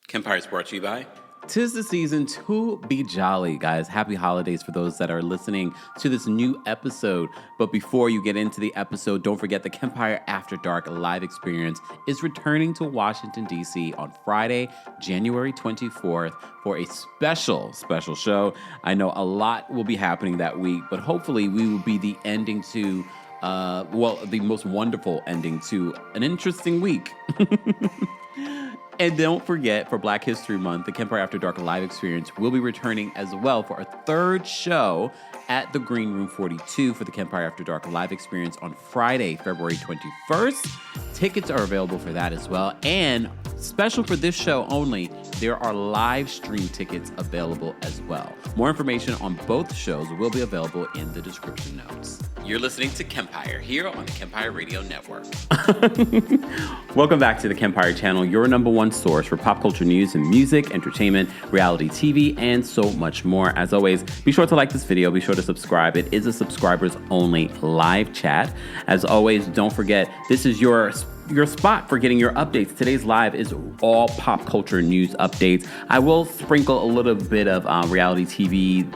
Kempire is brought to you by. 'Tis the season to be jolly, guys. Happy holidays for those that are listening to this new episode. But before you get into the episode, don't forget the Kempire After Dark live experience is returning to Washington, D.C. on Friday, January 24th for a special show. I know a lot will be happening that week, but hopefully we will be the ending to, the most wonderful ending to an interesting week. And don't forget, for Black History Month, the Kempire After Dark live experience will be returning as well for a third show at the Green Room 42 for the Kempire After Dark live experience on Friday, February 21st. Tickets are available for that as well. And special for this show only, there are live stream tickets available as well. More information on both shows will be available in the description notes. You're listening to Kempire here on the Kempire Radio Network. Welcome back to the Kempire channel, your number one source for pop culture news and music, entertainment, reality TV, and so much more. As always, be sure to like this video. Be sure to subscribe. It is a subscribers only live chat. As always, don't forget, this is your spot for getting your updates. Today's live is all pop culture news updates. I will sprinkle a little bit of reality TV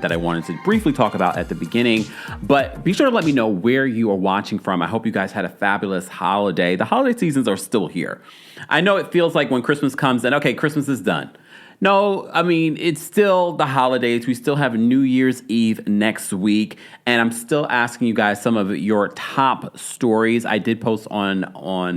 that I wanted to briefly talk about at the beginning, but be sure to let me know where you are watching from. I hope you guys had a fabulous holiday. The holiday seasons are still here. I know it feels like when Christmas comes and okay, Christmas is done. No, I mean, it's still the holidays. We still have New Year's Eve next week. And I'm still asking you guys some of your top stories. I did post on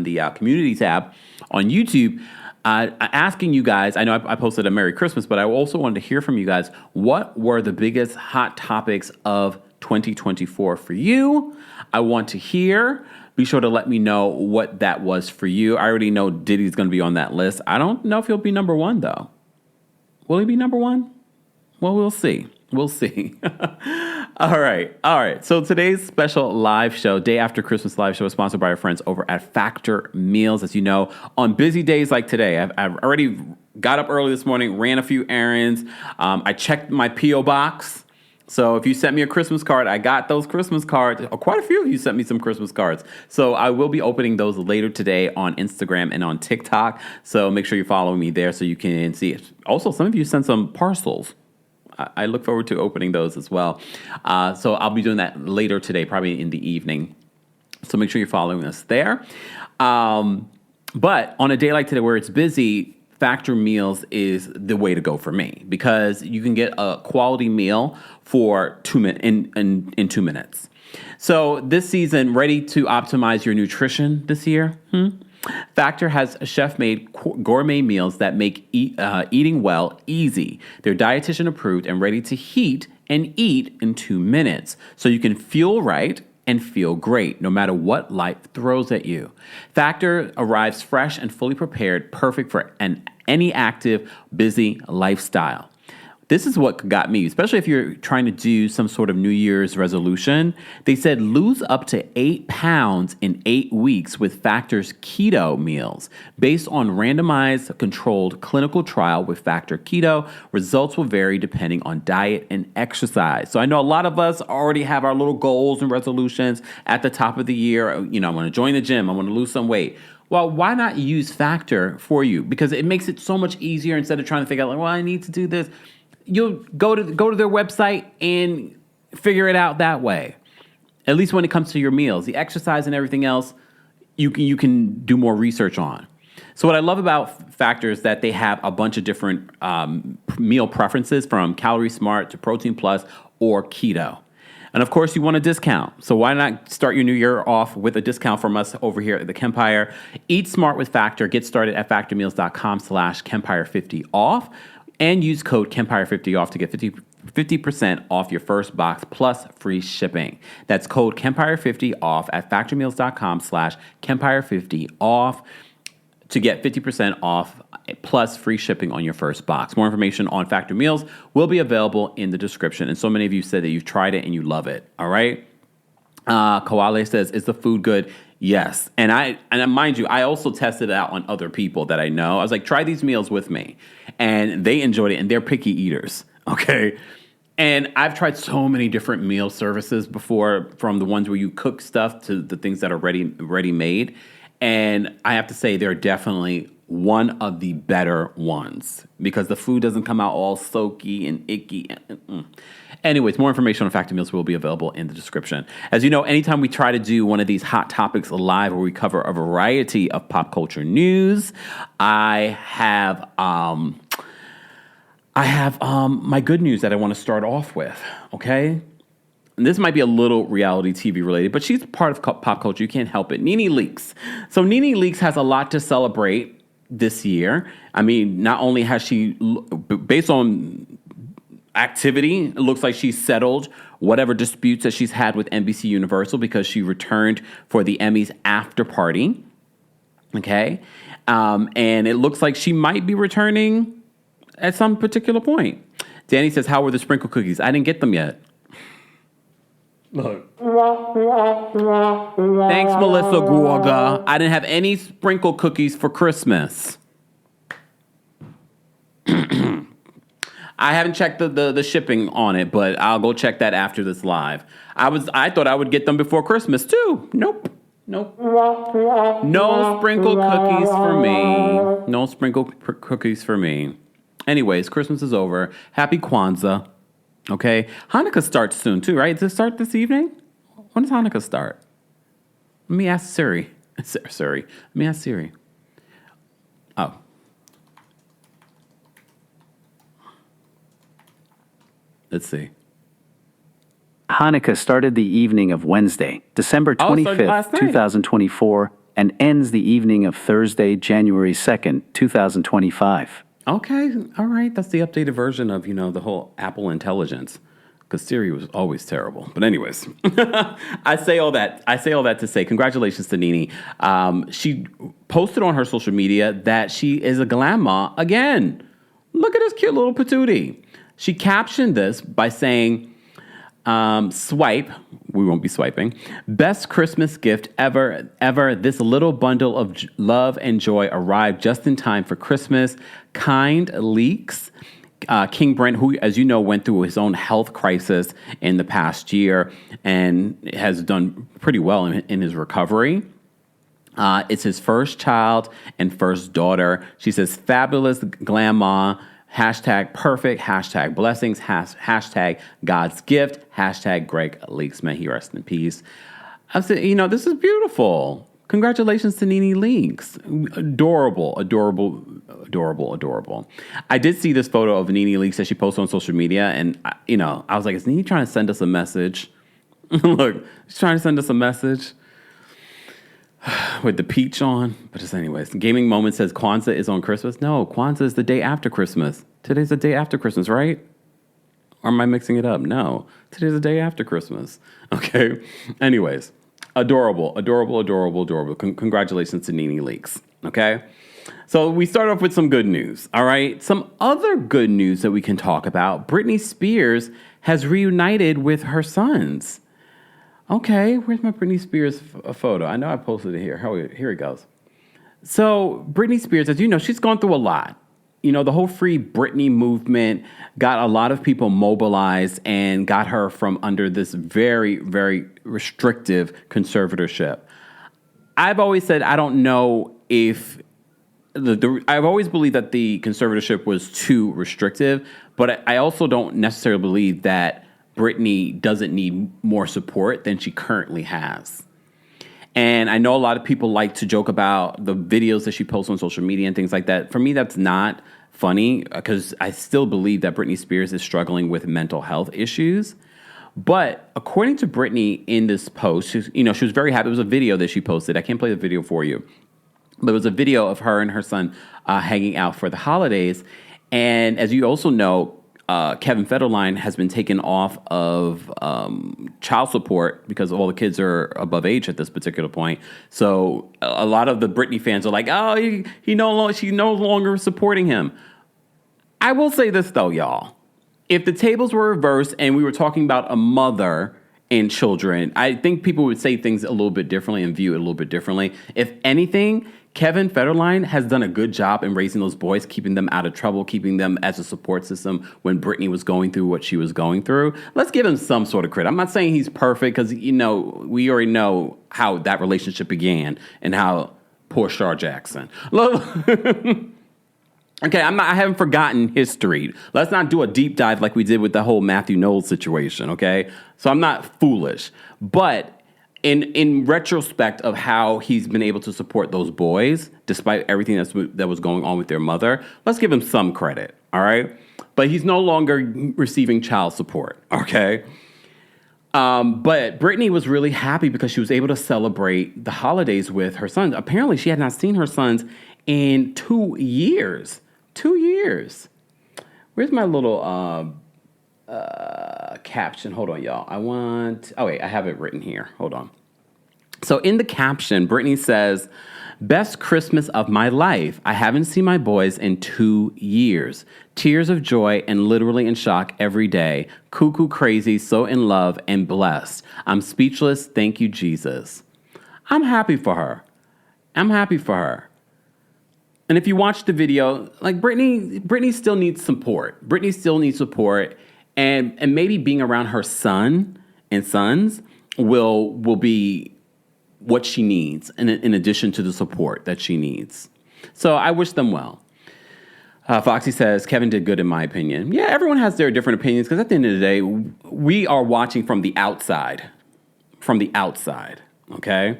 the community tab on YouTube, asking you guys, I know I posted a Merry Christmas, but I also wanted to hear from you guys. What were the biggest hot topics of 2024 for you? I want to hear. Be sure to let me know what that was for you. I already know Diddy's going to be on that list. I don't know if he'll be number one, though. Will he be number one? Well, we'll see. We'll see. All right. So today's special live show, Day After Christmas live show, is sponsored by our friends over at Factor Meals. As you know, on busy days like today, I've already got up early this morning, ran a few errands. I checked my P.O. box. So if you sent me a Christmas card, I got those Christmas cards. Quite a few of you sent me some Christmas cards. So I will be opening those later today on Instagram and on TikTok. So make sure you follow me there so you can see it. Also, some of you sent some parcels. I look forward to opening those as well. So I'll be doing that later today, probably in the evening. So make sure you're following us there. But on a day like today where it's busy, Factor Meals is the way to go for me because you can get a quality meal for 2 minutes in 2 minutes. So this season, ready to optimize your nutrition this year? Factor has chef-made gourmet meals that make eating well easy. They're dietitian approved and ready to heat and eat in 2 minutes, so you can fuel right and feel great no matter what life throws at you. Factor arrives fresh and fully prepared, perfect for any active, busy lifestyle. This is what got me, especially if you're trying to do some sort of New Year's resolution. They said lose up to 8 pounds in 8 weeks with Factor's keto meals. Based on randomized controlled clinical trial with Factor Keto, results will vary depending on diet and exercise. So I know a lot of us already have our little goals and resolutions at the top of the year. You know, I want to join the gym. I want to lose some weight. Well, why not use Factor for you? Because it makes it so much easier instead of trying to figure out, like, well, I need to do this. You'll go to their website and figure it out that way. At least when it comes to your meals, the exercise and everything else, you can do more research on. So what I love about Factor is that they have a bunch of different meal preferences from Calorie Smart to Protein Plus or Keto. And of course, you want a discount. So why not start your new year off with a discount from us over here at the Kempire? Eat smart with Factor. Get started at factormeals.com/Kempire50 off. And use code Kempire50 off to get 50% off your first box plus free shipping. That's code Kempire50 off at factormeals.com/Kempire50 off to get 50% off plus free shipping on your first box. More information on Factor Meals will be available in the description. And so many of you said that you've tried it and you love it. All right. Koale says, is the food good? Yes. And mind you, I also tested it out on other people that I know. I was like, try these meals with me. And they enjoyed it, and they're picky eaters. Okay. And I've tried so many different meal services before, from the ones where you cook stuff to the things that are ready made. And I have to say, they're definitely one of the better ones because the food doesn't come out all soaky and icky. Anyways, more information on Factor Meals will be available in the description. As you know, anytime we try to do one of these hot topics live where we cover a variety of pop culture news, I have my good news that I want to start off with, okay? And this might be a little reality TV related, but she's part of pop culture. You can't help it. Nene Leaks. So Nene Leaks has a lot to celebrate this year. I mean, not only has she, based on activity, it looks like she's settled whatever disputes that she's had with NBC Universal because she returned for the Emmys after party. Okay. And it looks like she might be returning at some particular point. Danny says, how were the sprinkle cookies? I didn't get them yet. Look. Thanks, Melissa Guaga. I didn't have any sprinkle cookies for Christmas. I haven't checked the shipping on it, but I'll go check that after this live. I thought I would get them before Christmas too. Nope. No sprinkle cookies for me. No sprinkle cookies for me. Anyways, Christmas is over. Happy Kwanzaa. Okay, Hanukkah starts soon too, right? Does it start this evening? When does Hanukkah start? Let me ask Siri. Let me ask Siri. Oh. Let's see. Hanukkah started the evening of Wednesday, December 25th, 2024, and ends the evening of Thursday, January 2nd, 2025. Okay, all right. That's the updated version of, the whole Apple intelligence. Because Siri was always terrible. But anyways, I say all that to say congratulations to Nene. She posted on her social media that she is a grandma again. Look at this cute little patootie. She captioned this by saying, swipe, we won't be swiping, best Christmas gift ever. This little bundle of love and joy arrived just in time for Christmas. Kind Leaks. King Brent, who, as you know, went through his own health crisis in the past year and has done pretty well in his recovery. It's his first child and first daughter. She says, fabulous grandma, hashtag perfect, hashtag blessings, hashtag God's gift, hashtag Greg Leaks. May he rest in peace. I said, this is beautiful. Congratulations to Nene Leaks. Adorable. I did see this photo of Nene Leaks that she posted on social media, and, I was like, is Nene trying to send us a message? Look, she's trying to send us a message with the peach on. But just anyways, Gaming Moment says Kwanzaa is on Christmas. No, Kwanzaa is the day after Christmas. Today's the day after Christmas, right? Or am I mixing it up? No, today's the day after Christmas. Okay. Anyways. Adorable. Congratulations to Nene Leaks. Okay. So we start off with some good news. All right. Some other good news that we can talk about. Britney Spears has reunited with her sons. Okay. Where's my Britney Spears photo? I know I posted it here. Here it goes. So Britney Spears, as you know, she's gone through a lot. The whole Free Britney movement got a lot of people mobilized and got her from under this very, very restrictive conservatorship. I've always said I don't know if I've always believed that the conservatorship was too restrictive, but I also don't necessarily believe that Britney doesn't need more support than she currently has. And I know a lot of people like to joke about the videos that she posts on social media and things like that. For me, that's not funny because I still believe that Britney Spears is struggling with mental health issues. But according to Britney in this post, she was very happy. It was a video that she posted. I can't play the video for you. But it was a video of her and her son hanging out for the holidays. And as you also know, Kevin Federline has been taken off of child support because all the kids are above age at this particular point. So a lot of the Britney fans are like, "Oh, she's no longer supporting him." I will say this though, y'all: if the tables were reversed and we were talking about a mother and children, I think people would say things a little bit differently and view it a little bit differently. If anything, Kevin Federline has done a good job in raising those boys, keeping them out of trouble, keeping them as a support system when Britney was going through what she was going through. Let's give him some sort of credit. I'm not saying he's perfect because, we already know how that relationship began and how Poor Shar Jackson. Look. Okay, I haven't forgotten history. Let's not do a deep dive like we did with the whole Matthew Knowles situation, okay? So I'm not foolish. But in retrospect of how he's been able to support those boys, despite everything that was going on with their mother, let's give him some credit, all right? But he's no longer receiving child support, okay? But Britney was really happy because she was able to celebrate the holidays with her sons. Apparently, she had not seen her sons in 2 years. 2 years. Where's my little caption? Hold on, y'all. I have it written here. Hold on. So in the caption, Britney says, "Best Christmas of my life. I haven't seen my boys in 2 years. Tears of joy and literally in shock every day. Cuckoo crazy, so in love and blessed. I'm speechless. Thank you, Jesus." I'm happy for her. And if you watch the video, like Britney still needs support. Britney still needs support, and maybe being around her son and sons will be what she needs, in addition to the support that she needs. So I wish them well. Foxy says, Kevin did good in my opinion. Yeah, everyone has their different opinions because at the end of the day, we are watching from the outside. Okay?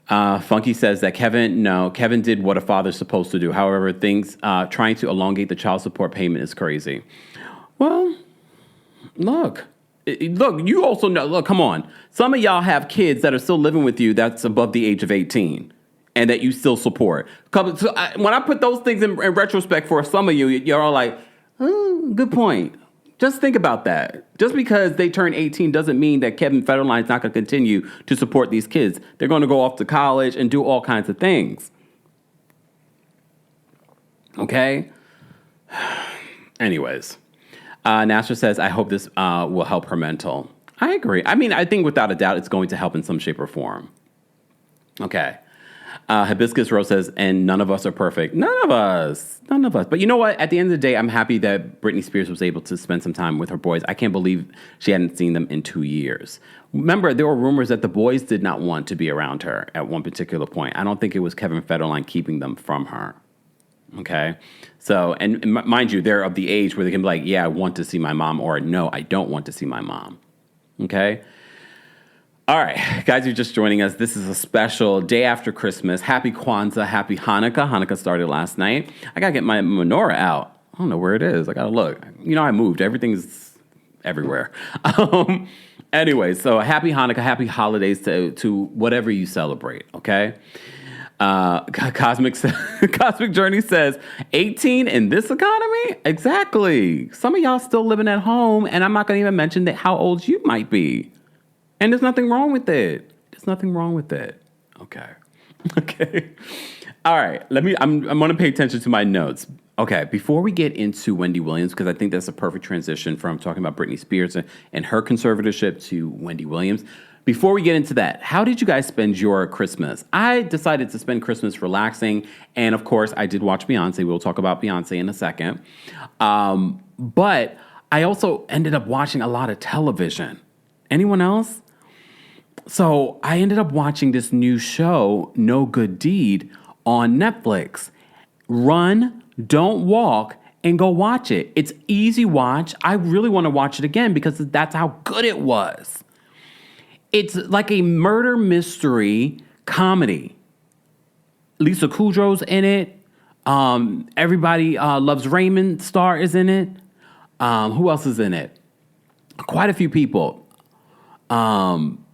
Funky says that Kevin did what a father's supposed to do. However, trying to elongate the child support payment is crazy. Well, look, you also know, look, come on. Some of y'all have kids that are still living with you that's above the age of 18 and that you still support. When I put those things in retrospect for some of you, you're all like, oh, good point. Just think about that. Just because they turn 18 doesn't mean that Kevin Federline's not going to continue to support these kids. They're going to go off to college and do all kinds of things. Okay? Anyways. Nasser says, I hope this will help her mental. I agree. I mean, I think without a doubt it's going to help in some shape or form. Okay. Hibiscus Rose says, and none of us are perfect. None of us. But you know what? At the end of the day, I'm happy that Britney Spears was able to spend some time with her boys. I can't believe she hadn't seen them in 2 years. Remember, there were rumors that the boys did not want to be around her at one particular point. I don't think it was Kevin Federline keeping them from her. Okay? So, and mind you, they're of the age where they can be like, yeah, I want to see my mom, or no, I don't want to see my mom. Okay? All right, guys, you're just joining us. This is a special day after Christmas. Happy Kwanzaa, happy Hanukkah. Hanukkah started last night. I got to get my menorah out. I don't know where it is. I got to look. You know, I moved. Everything's everywhere. Anyway, so happy Hanukkah, happy holidays to whatever you celebrate, okay? Cosmic Journey says, 18 in this economy? Exactly. Some of y'all still living at home, and I'm not going to even mention how old you might be. And there's nothing wrong with it. Okay. All right. I'm going to pay attention to my notes. Okay. Before we get into Wendy Williams, because I think that's a perfect transition from talking about Britney Spears and her conservatorship to Wendy Williams. Before we get into that, how did you guys spend your Christmas? I decided to spend Christmas relaxing. And of course, I did watch Beyonce. We'll talk about Beyonce in a second. But I also ended up watching a lot of television. Anyone else? So I ended up watching this new show, No Good Deed, on Netflix. Run, don't walk, and go watch it. It's easy watch. I really want to watch it again because that's how good it was. It's like a murder mystery comedy. Lisa Kudrow's in it. Everybody Loves Raymond star is in it. Who else is in it? Quite a few people.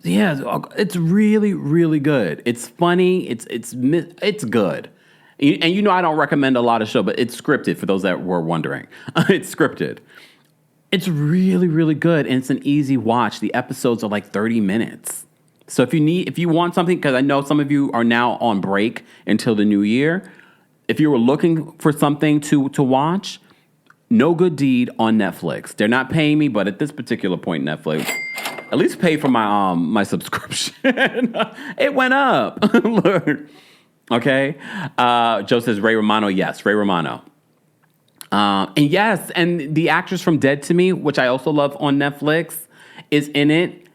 Yeah, it's really, really good. It's funny. It's good. And you know I don't recommend a lot of show, but it's scripted for those that were wondering. It's scripted. It's really, really good, and it's an easy watch. The episodes are like 30 minutes. So if you want something, because I know some of you are now on break until the new year, if you were looking for something to watch, No Good Deed on Netflix. They're not paying me, but at this particular point, Netflix, at least pay for my subscription. It went up. Look. Okay. Joe says Ray Romano. Yes, Ray Romano. And yes, and the actress from Dead to Me, which I also love on Netflix, is in it.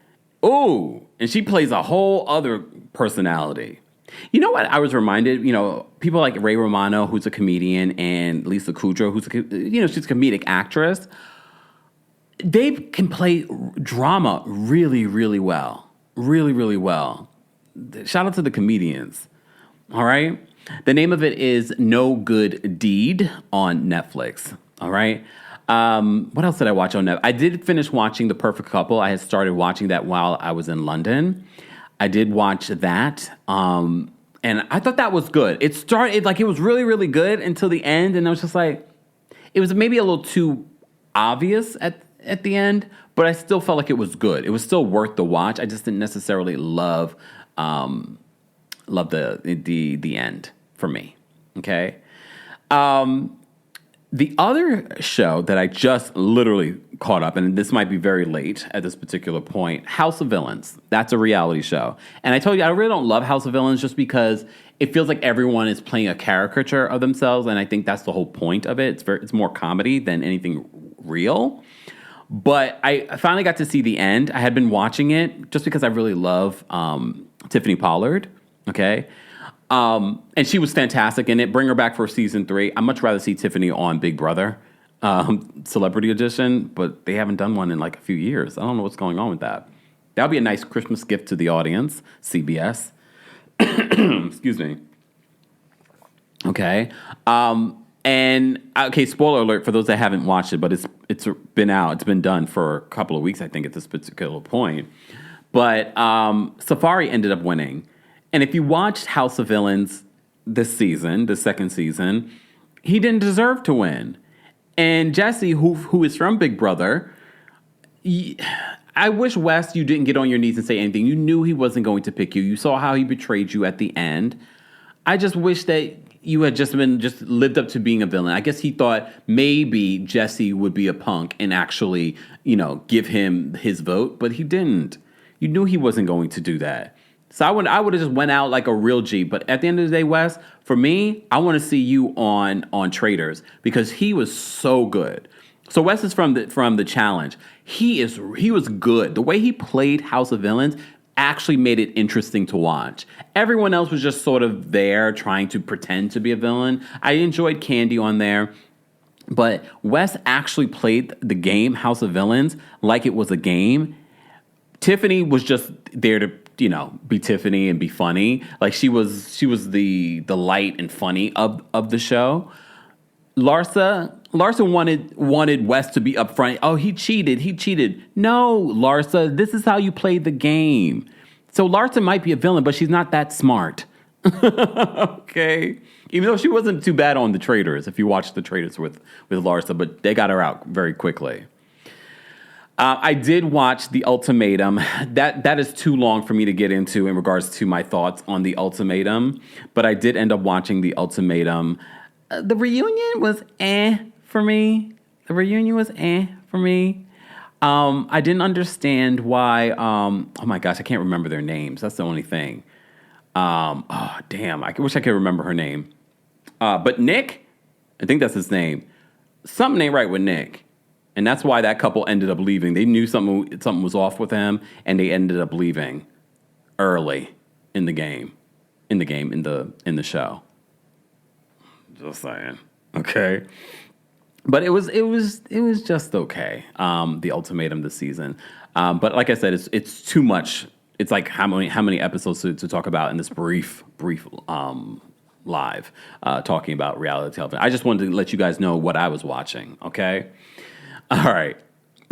Ooh, and she plays a whole other personality. You know what? I was reminded, people like Ray Romano, who's a comedian, and Lisa Kudrow, she's a comedic actress. They can play drama really, really well. Really, really well. Shout out to the comedians. All right? The name of it is No Good Deed on Netflix. All right? What else did I watch on Netflix? I did finish watching The Perfect Couple. I had started watching that while I was in London. I did watch that. And I thought that was good. It was really, really good until the end. And I was just like, it was maybe a little too obvious at the end, but I still felt like it was good. It was still worth the watch. I just didn't necessarily love the end for me. Okay. The other show that I just literally caught up, and this might be very late at this particular point, House of Villains. That's a reality show. And I told you, I really don't love House of Villains just because it feels like everyone is playing a caricature of themselves, and I think that's the whole point of it. It's more comedy than anything real. But I finally got to see the end. I had been watching it just because I really love Tiffany Pollard, okay? And she was fantastic in it. Bring her back for season 3. I'd much rather see Tiffany on Big Brother, Celebrity Edition, but they haven't done one in like a few years. I don't know what's going on with that. That would be a nice Christmas gift to the audience, CBS. Excuse me. Okay. Spoiler alert for those that haven't watched it, but it's been out. It's been done for a couple of weeks, I think, at this particular point. But Safari ended up winning. And if you watched House of Villains this season, the second season, he didn't deserve to win. And Jesse, who is from Big Brother, I wish, Wes, you didn't get on your knees and say anything. You knew he wasn't going to pick you. You saw how he betrayed you at the end. I just wish that you had just lived up to being a villain. I guess he thought maybe Jesse would be a punk and actually, give him his vote, but he didn't. You knew he wasn't going to do that. So I would have just went out like a real G. But at the end of the day, Wes, for me, I want to see you on Traitors because he was so good. So Wes is from the challenge. He was good. The way he played House of Villains actually made it interesting to watch. Everyone else was just sort of there trying to pretend to be a villain. I enjoyed Candy on there, but Wes actually played the game House of Villains like it was a game. Tiffany was just there to, be Tiffany and be funny. Like she was the light and funny of the show. Larsa wanted Wes to be upfront. Oh, he cheated. No, Larsa, this is how you play the game. So Larsa might be a villain, but she's not that smart. Okay? Even though she wasn't too bad on The Traitors, if you watch The Traitors with Larsa, but they got her out very quickly. I did watch The Ultimatum. That is too long for me to get into in regards to my thoughts on The Ultimatum, but I did end up watching The Ultimatum. The reunion was for me. I didn't understand why. Oh my gosh, I can't remember their names. That's the only thing. I wish I could remember her name. But Nick, I think that's his name. Something ain't right with Nick. And that's why that couple ended up leaving. They knew something was off with him, and they ended up leaving early in the show. Just saying. Okay. But it was just okay. The Ultimatum this season. But like I said, it's too much. It's like how many episodes to talk about in this brief live talking about reality television. I just wanted to let you guys know what I was watching. Okay. All right.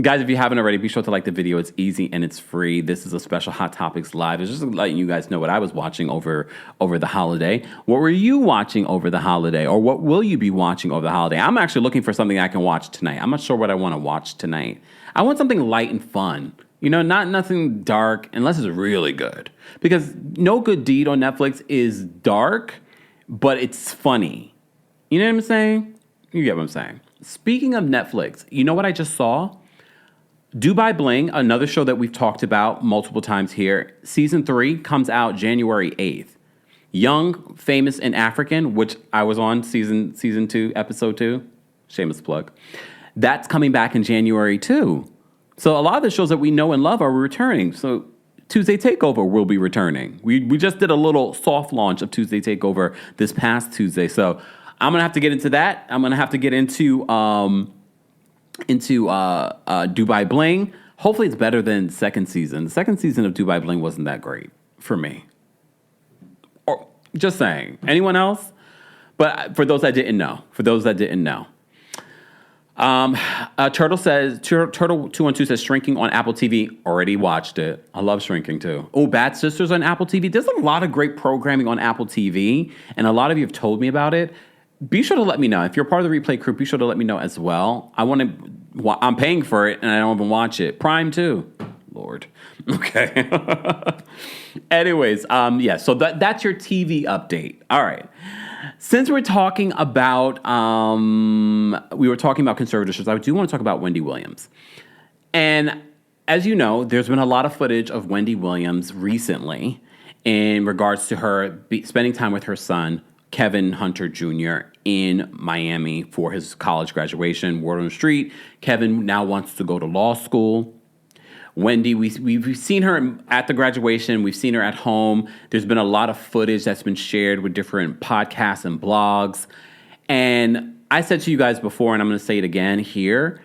Guys, if you haven't already, be sure to like the video. It's easy and it's free. This is a special Hot Topics Live. It's just letting you guys know what I was watching over the holiday. What were you watching over the holiday? Or what will you be watching over the holiday? I'm actually looking for something I can watch tonight. I'm not sure what I want to watch tonight. I want something light and fun. Nothing dark unless it's really good. Because No Good Deed on Netflix is dark, but it's funny. You know what I'm saying? You get what I'm saying. Speaking of Netflix, you know what I just saw? Dubai Bling, another show that we've talked about multiple times here. Season 3 comes out January 8th. Young, Famous, and African, which I was on season 2, episode 2. Shameless plug. That's coming back in January too. So a lot of the shows that we know and love are returning. So Tuesday Takeover will be returning. We just did a little soft launch of Tuesday Takeover this past Tuesday. So I'm going to have to get into that. I'm going to have to get into Dubai Bling. Hopefully it's better than second season. The second season of Dubai Bling wasn't that great for me. Or just saying. Anyone else? But for those that didn't know. Turtle 212 says Shrinking on Apple TV. Already watched it. I love Shrinking too. Oh, Bad Sisters on Apple TV. There's a lot of great programming on Apple TV, and a lot of you have told me about it. Be sure to let me know. If you're part of the replay crew, be sure to let me know as well. I'm paying for it, and I don't even watch it. Prime too. Lord. Okay. Anyways, so that's your TV update. All right. Since we're talking about, conservatorships, I do want to talk about Wendy Williams. And as you know, there's been a lot of footage of Wendy Williams recently in regards to her spending time with her son, Kevin Hunter Jr., in Miami for his college graduation, word on the street. Kevin now wants to go to law school. Wendy, we've seen her at the graduation. We've seen her at home. There's been a lot of footage that's been shared with different podcasts and blogs. And I said to you guys before, and I'm going to say it again here,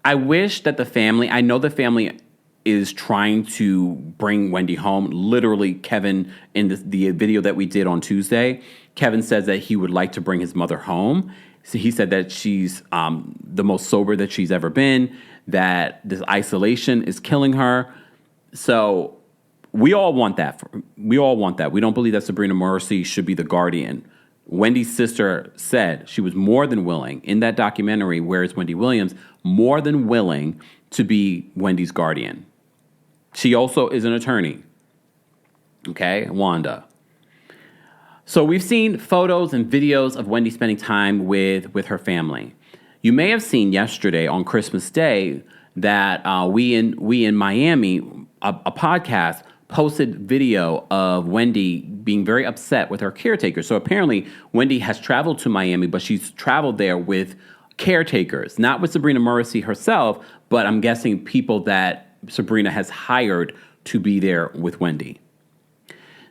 I wish that I know the family is trying to bring Wendy home. Literally, Kevin, in the video that we did on Tuesday, Kevin says that he would like to bring his mother home. So he said that she's the most sober that she's ever been, that this isolation is killing her. So we all want that. We don't believe that Sabrina Morrissey should be the guardian. Wendy's sister said she was more than willing, in that documentary, Where is Wendy Williams, more than willing to be Wendy's guardian. She also is an attorney. Okay, Wanda. So we've seen photos and videos of Wendy spending time with her family. You may have seen yesterday on Christmas Day that we in Miami, a podcast, posted video of Wendy being very upset with her caretaker. So apparently Wendy has traveled to Miami, but she's traveled there with caretakers, not with Sabrina Morrissey herself, but I'm guessing people that Sabrina has hired to be there with Wendy.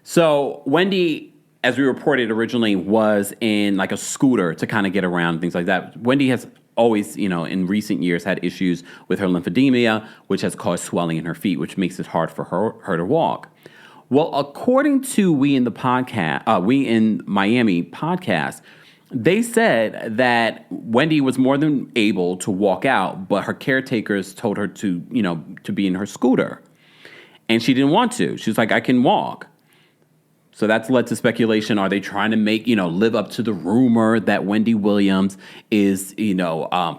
So Wendy, as we reported originally, was in like a scooter to kind of get around and things like that. Wendy has always, in recent years had issues with her lymphedema, which has caused swelling in her feet, which makes it hard for her to walk. Well, according to We in Miami podcast, they said that Wendy was more than able to walk out, but her caretakers told her to be in her scooter. And she didn't want to. She was like, I can walk. So that's led to speculation. Are they trying to live up to the rumor that Wendy Williams is,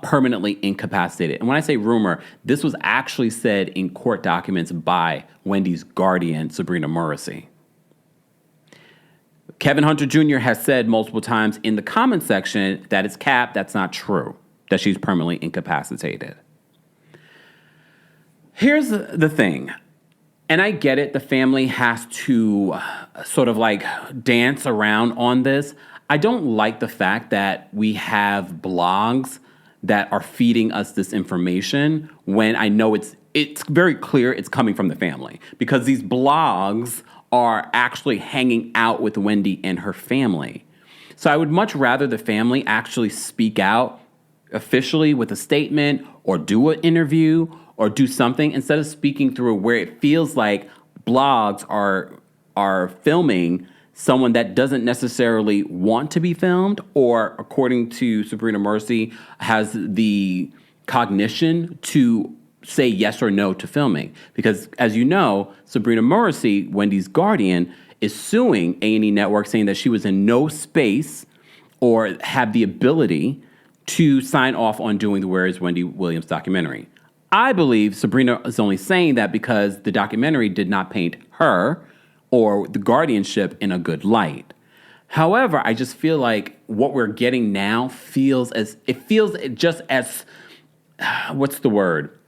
permanently incapacitated? And when I say rumor, this was actually said in court documents by Wendy's guardian, Sabrina Morrissey. Kevin Hunter Jr. has said multiple times in the comment section that it's cap. That's not true, that she's permanently incapacitated. Here's the thing. And I get it, the family has to sort of like dance around on this. I don't like the fact that we have blogs that are feeding us this information when I know it's very clear it's coming from the family. Because these blogs are actually hanging out with Wendy and her family. So I would much rather the family actually speak out officially with a statement or do an interview or do something instead of speaking through where it feels like blogs are filming someone that doesn't necessarily want to be filmed, or according to Sabrina Morrissey, has the cognition to say yes or no to filming. Because as you know, Sabrina Morrissey, Wendy's guardian, is suing A&E Network, saying that she was in no space or had the ability to sign off on doing the Where is Wendy Williams documentary. I believe Sabrina is only saying that because the documentary did not paint her or the guardianship in a good light. However, I just feel like what we're getting now feels just as what's the word?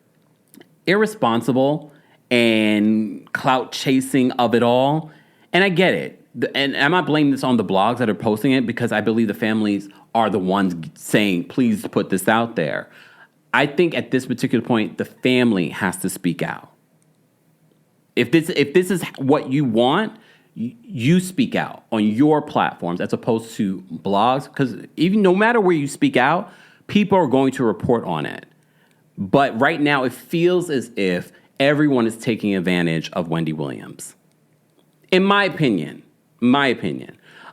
Irresponsible and clout chasing of it all. And I get it. And I'm not blaming this on the blogs that are posting it, because I believe the families are the ones saying, please put this out there. I think at this particular point, the family has to speak out. If this is what you want, you speak out on your platforms as opposed to blogs, because even no matter where you speak out, people are going to report on it. But right now, it feels as if everyone is taking advantage of Wendy Williams. In my opinion.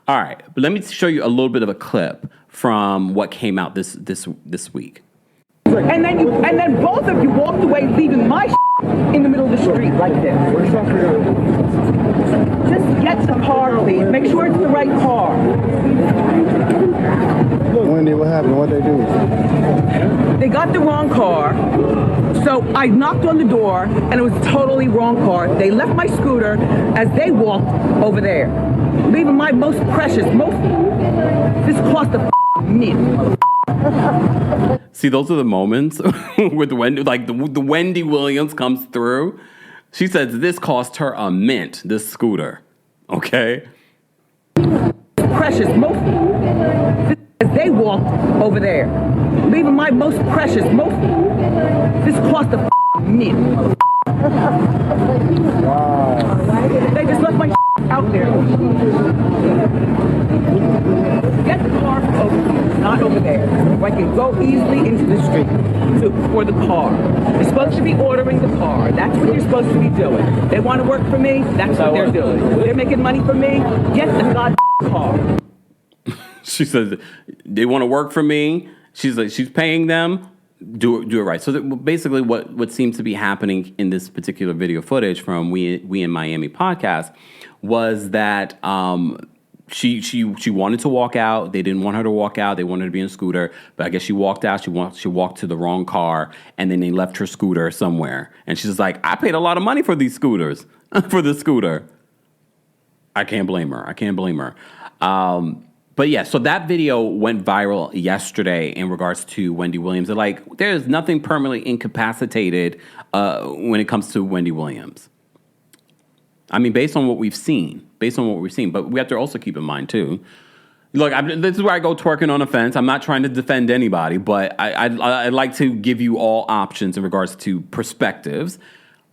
All right, but let me show you a little bit of a clip from what came out this week. And then both of you walked away, leaving my in the middle of the street like this. Just get the car, please. Make sure it's the right car. Wendy, what happened? What'd they do? They got the wrong car. So I knocked on the door, and it was a totally wrong car. They left my scooter as they walked over there, leaving my most precious, this cost a mint. See, those are the moments with Wendy, like the Wendy Williams comes through. She says this cost her a mint, this scooter. Okay? Precious, as they walked over there, leaving my most precious, this cost a mint. Wow. They just left my out there. Get the car over here, not over there. Where I can go easily into the street for the car. You're supposed to be ordering the car. That's what you're supposed to be doing. They want to work for me. That's what they're doing. They're making money for me. Get the goddamn car. She says they want to work for me. She's like, she's paying them. Do it right. So basically, what seems to be happening in this particular video footage from We in Miami podcast was that she wanted to walk out. They didn't want her to walk out. They wanted her to be in a scooter. But I guess she walked out. She walked to the wrong car, and then they left her scooter somewhere. And she's like, I paid a lot of money for these scooters, for this scooter. I can't blame her. But yeah, so that video went viral yesterday in regards to Wendy Williams. They're like, there's nothing permanently incapacitated when it comes to Wendy Williams. I mean, based on what we've seen. But we have to also keep in mind, too. Look, this is where I go twerking on a fence. I'm not trying to defend anybody, but I'd like to give you all options in regards to perspectives.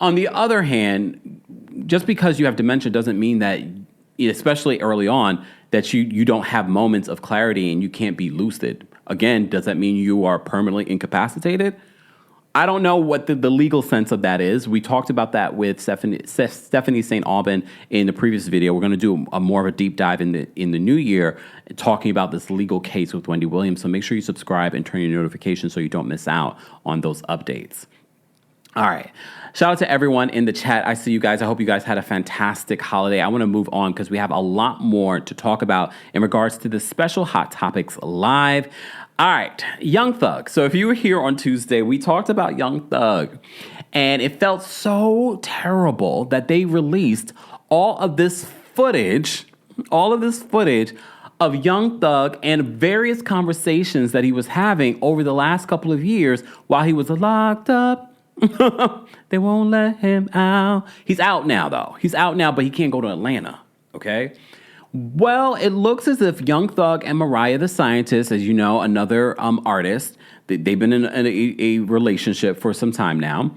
On the other hand, just because you have dementia doesn't mean that, especially early on, that you don't have moments of clarity and you can't be lucid. Again, does that mean you are permanently incapacitated? I don't know what the legal sense of that is. We talked about that with Stephanie St. Aubin in the previous video. We're going to do more of a deep dive in the new year, talking about this legal case with Wendy Williams. So make sure you subscribe and turn your notifications so you don't miss out on those updates. All right. Shout out to everyone in the chat. I see you guys. I hope you guys had a fantastic holiday. I want to move on because we have a lot more to talk about in regards to the special Hot Topics Live. All right, Young Thug. So if you were here on Tuesday, we talked about Young Thug, and it felt so terrible that they released all of this footage of Young Thug and various conversations that he was having over the last couple of years while he was locked up. They won't let him out. He's out now, though. But he can't go to Atlanta, okay? Well, it looks as if Young Thug and Mariah the Scientist, as you know, another artist, they've been in a relationship for some time now.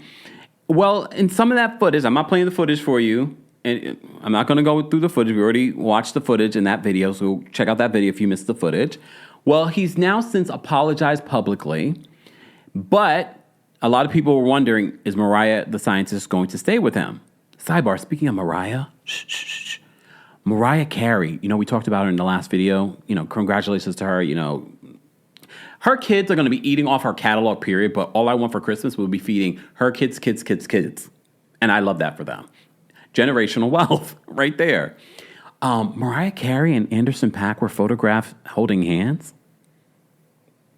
Well, in some of that footage, I'm not playing the footage for you, and I'm not going to go through the footage. We already watched the footage in that video, so check out that video if you missed the footage. Well, he's now since apologized publicly, but a lot of people were wondering, is Mariah the Scientist going to stay with him? Sidebar, speaking of Mariah, Mariah Carey, we talked about her in the last video. Congratulations to her. Her kids are going to be eating off her catalog, period. But all I want for Christmas will be feeding her kids. And I love that for them. Generational wealth right there. Mariah Carey and Anderson .Paak were photographed holding hands.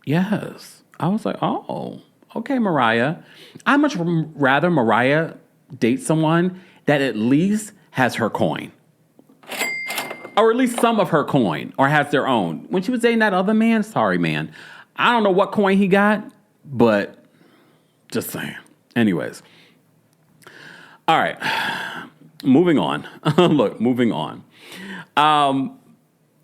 Yes. I was like, oh, okay, Mariah. I'd much rather Mariah date someone that at least has her coin. Or at least some of her coin, or has their own. When she was dating that other man, sorry, man. I don't know what coin he got, but just saying. Anyways. All right. Moving on. Moving on.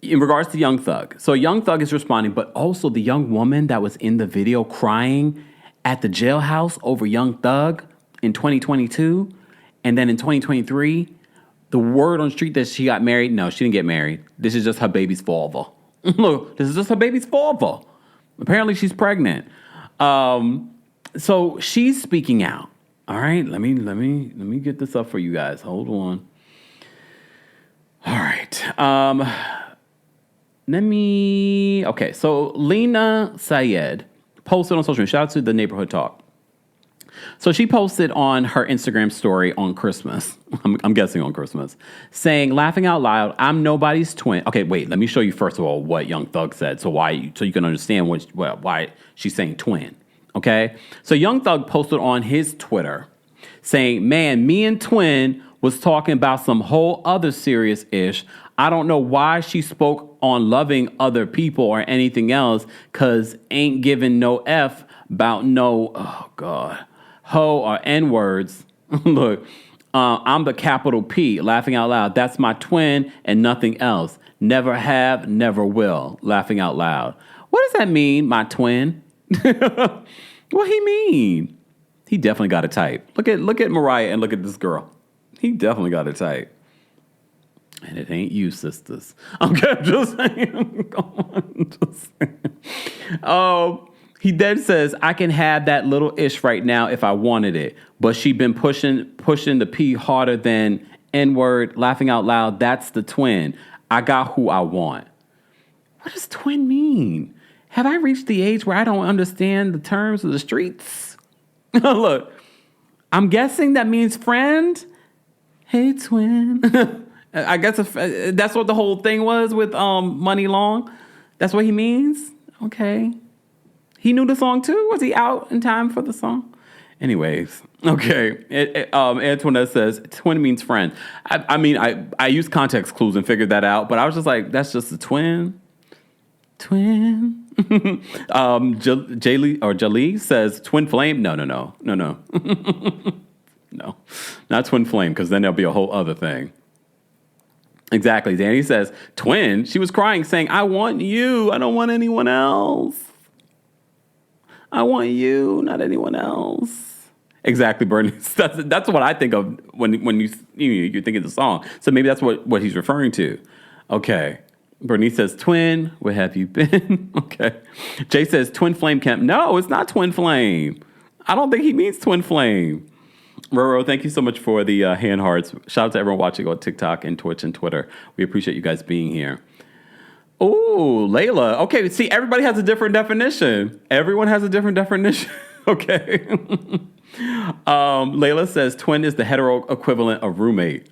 In regards to Young Thug. So Young Thug is responding, but also the young woman that was in the video crying at the jailhouse over Young Thug in 2022. And then in 2023, the word on the street that she got married, no, she didn't get married. This is just her baby's father. Look, this is just her baby's father. Apparently she's pregnant. So she's speaking out. All right, let me get this up for you guys. Hold on. All right. Okay, so Lena Syed posted on social media. Shout out to the Neighborhood Talk. So she posted on her Instagram story on Christmas, I'm guessing on Christmas, saying, laughing out loud, I'm nobody's twin. Okay, wait, let me show you first of all what Young Thug said so you can understand why she's saying twin, okay? So Young Thug posted on his Twitter saying, man, me and Twin was talking about some whole other serious-ish. I don't know why she spoke on loving other people or anything else, because ain't giving no F about no, oh, God, ho or N-words. Look, I'm the capital P, laughing out loud. That's my twin and nothing else. Never have, never will, laughing out loud. What does that mean, my twin? What he mean? He definitely got a type. Look at Mariah and look at this girl. He definitely got a type. And it ain't you, sisters. Okay, just saying. Come on, just saying. He then says, I can have that little ish right now if I wanted it. But she been pushing the P harder than N-word, laughing out loud. That's the twin. I got who I want. What does twin mean? Have I reached the age where I don't understand the terms of the streets? Look, I'm guessing that means friend. Hey, twin. I guess that's what the whole thing was with Money Long. That's what he means? Okay. He knew the song too? Was he out in time for the song? Anyways, okay. Antoinette says, twin means friend. I used context clues and figured that out, but I was just like, that's just a twin. Twin. Jalee says, twin flame? No. No, not twin flame, because then there'll be a whole other thing. Exactly. Danny says, twin? She was crying, saying, I want you. I don't want anyone else. I want you, not anyone else. Exactly, Bernice. That's what I think of when you think of the song. So maybe that's what he's referring to. Okay. Bernice says, twin, where have you been? Okay. Jay says, twin flame camp. No, it's not twin flame. I don't think he means twin flame. Roro, thank you so much for the hand hearts. Shout out to everyone watching on TikTok and Twitch and Twitter. We appreciate you guys being here. Oh, Layla. Okay, see, everybody has a different definition. Everyone has a different definition. Okay. Layla says twin is the hetero equivalent of roommate.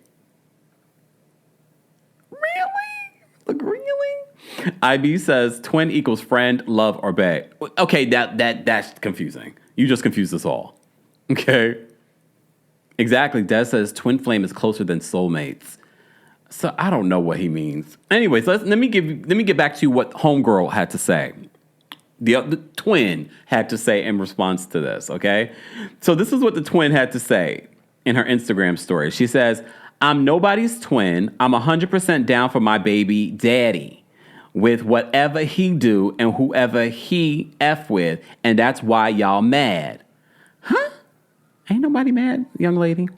Really? Like, really? IB says twin equals friend, love, or bae. Okay, that's confusing. You just confused us all. Okay. Exactly. Des says twin flame is closer than soulmates. So I don't know what he means. Anyways, let me get back to what homegirl had to say. The twin had to say in response to this, okay? So this is what the twin had to say in her Instagram story. She says, I'm nobody's twin. I'm 100% down for my baby daddy with whatever he do and whoever he F with, and that's why y'all mad. Huh? Ain't nobody mad, young lady.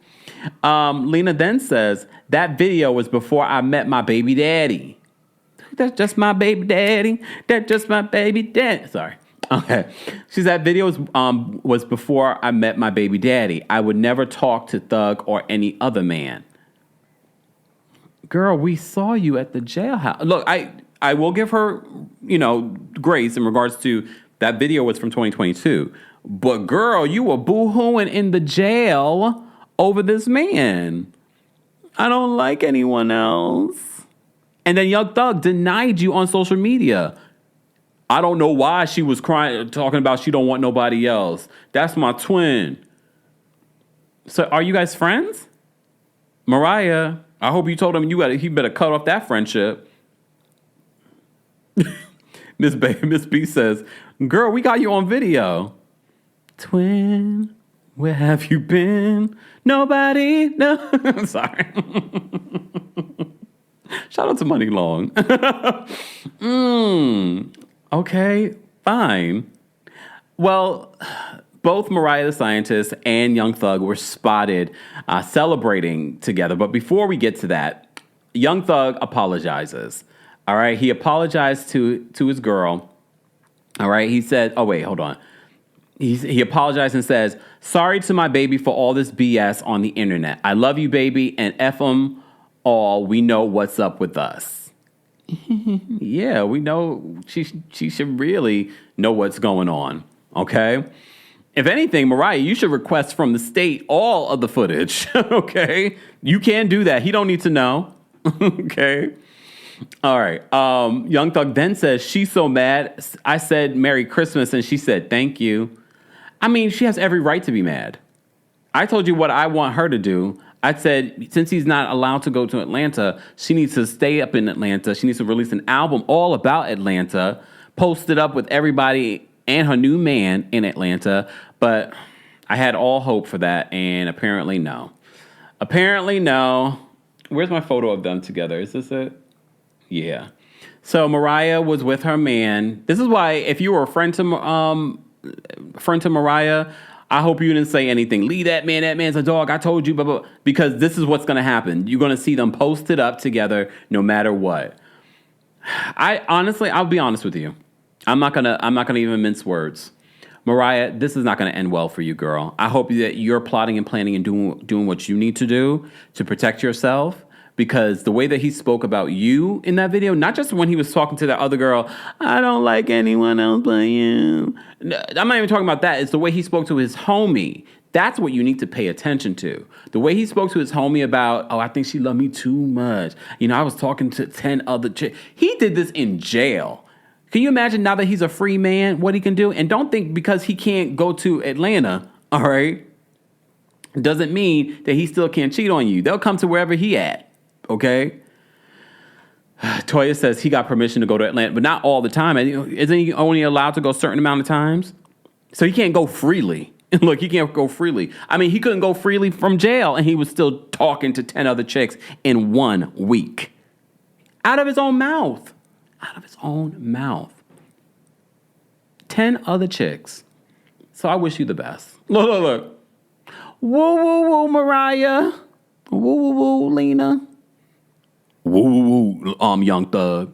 Lena then says, that video was before I met my baby daddy. That's just my baby daddy. That's just my baby daddy. Sorry. Okay. She said that video was before I met my baby daddy. I would never talk to Thug or any other man. Girl, we saw you at the jailhouse. Look, I will give her, grace in regards to that video was from 2022. But girl, you were boo-hooing in the jail over this man. I don't like anyone else. And then Young Thug denied you on social media. I don't know why she was crying, talking about she don't want nobody else. That's my twin. So are you guys friends? Mariah, I hope you told him he better cut off that friendship. Miss B says, girl, we got you on video. Twin, where have you been? Nobody, no. Sorry. Shout out to Money Long. Okay, fine. Well, both Mariah the Scientist and Young Thug were spotted celebrating together. But before we get to that, Young Thug apologizes. All right, he apologized to his girl. All right, he said, oh, wait, hold on. He apologized and says, sorry to my baby for all this BS on the internet. I love you, baby, and F them all. We know what's up with us. Yeah, we know she should really know what's going on, okay? If anything, Mariah, you should request from the state all of the footage, okay? You can do that. He don't need to know, okay? All right. Young Thug then says, she's so mad. I said Merry Christmas, and she said thank you. I mean, she has every right to be mad. I told you what I want her to do. I said, since he's not allowed to go to Atlanta, she needs to stay up in Atlanta. She needs to release an album all about Atlanta, post it up with everybody and her new man in Atlanta. But I had all hope for that, and apparently no. Apparently no. Where's my photo of them together? Is this it? Yeah. So Mariah was with her man. This is why if you were a friend to Mariah, I hope you didn't say anything. Leave that man. That man's a dog. I told you, blah, blah, blah. Because this is what's going to happen. You're going to see them posted up together no matter what. I'll be honest with you. I'm not gonna even mince words. Mariah, this is not going to end well for you, girl. I hope that you're plotting and planning and doing what you need to do to protect yourself. Because the way that he spoke about you in that video, not just when he was talking to that other girl, I don't like anyone else but you. I'm not even talking about that. It's the way he spoke to his homie. That's what you need to pay attention to. The way he spoke to his homie about, oh, I think she loved me too much. You know, I was talking to 10 other chicks. He did this in jail. Can you imagine now that he's a free man, what he can do? And don't think because he can't go to Atlanta, all right, doesn't mean that he still can't cheat on you. They'll come to wherever he at. Okay. Toya says he got permission to go to Atlanta, but not all the time. Isn't he only allowed to go a certain amount of times? So he can't go freely. Look, he can't go freely. I mean, he couldn't go freely from jail, and he was still talking to 10 other chicks in 1 week. Out of his own mouth. Out of his own mouth. 10 other chicks. So I wish you the best. Look. Woo, woo, woo, Mariah. Woo, woo, woo, Lena. Woo, woo, woo, Young Thug.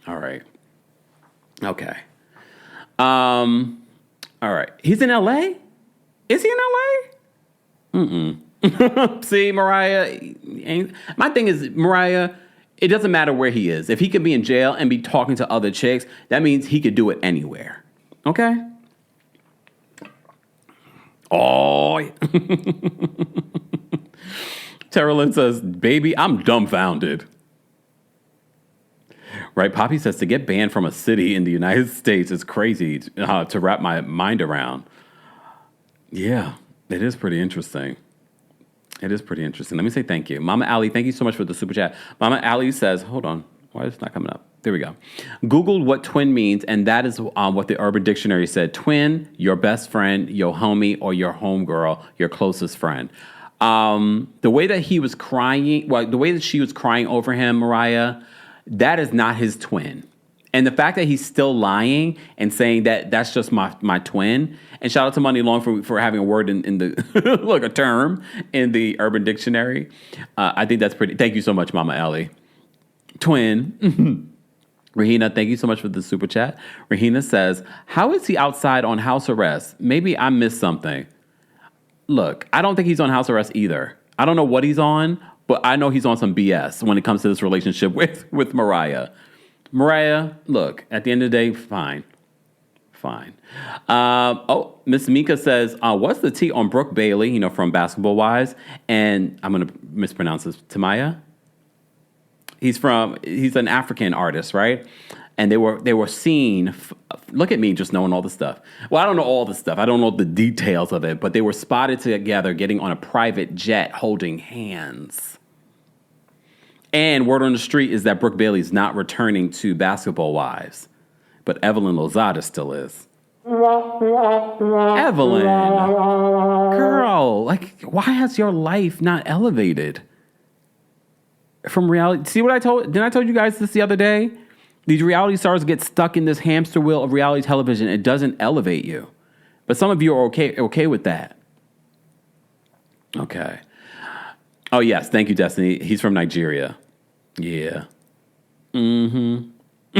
All right. Okay. All right. He's in L.A.? Is he in L.A.? See, Mariah. My thing is, Mariah, it doesn't matter where he is. If he could be in jail and be talking to other chicks, that means he could do it anywhere. Okay? Oh. Terrellyn says, baby, I'm dumbfounded. Right, Poppy says, to get banned from a city in the United States is crazy to wrap my mind around. Yeah, it is pretty interesting. It is pretty interesting. Let me say thank you. Mama Allie, thank you so much for the super chat. Mama Allie says, hold on, why is it not coming up? There we go. Googled what twin means, and that is what the Urban Dictionary said. Twin, your best friend, your homie, or your homegirl, your closest friend. The way that he was crying, the way that she was crying over him, Mariah, that is not his twin. And the fact that he's still lying and saying that that's just my twin, and shout out to Money Long for having a word in the, look, a term in the Urban Dictionary. I think that's pretty, thank you so much, Mama Ellie. Twin. Rahina, thank you so much for the super chat. Rahina says, how is he outside on house arrest? Maybe I missed something. Look, I don't think he's on house arrest either. I don't know what he's on, but I know he's on some BS when it comes to this relationship with Mariah. Mariah, look, at the end of the day, fine. Miss Mika says, what's the T on Brooke Bailey, from Basketball Wives? And I'm going to mispronounce this. Tamaya? He's an African artist, right? And they were seen, look at me just knowing all the stuff. Well, I don't know all the stuff. I don't know the details of it, but they were spotted together getting on a private jet holding hands. And word on the street is that Brooke Bailey's not returning to Basketball Wives, but Evelyn Lozada still is. Evelyn, girl, why has your life not elevated from reality? See what I told? Didn't I tell you guys this the other day? These reality stars get stuck in this hamster wheel of reality television. It doesn't elevate you. But some of you are okay with that. Okay. Oh, yes. Thank you, Destiny. He's from Nigeria. Yeah. Mm-hmm.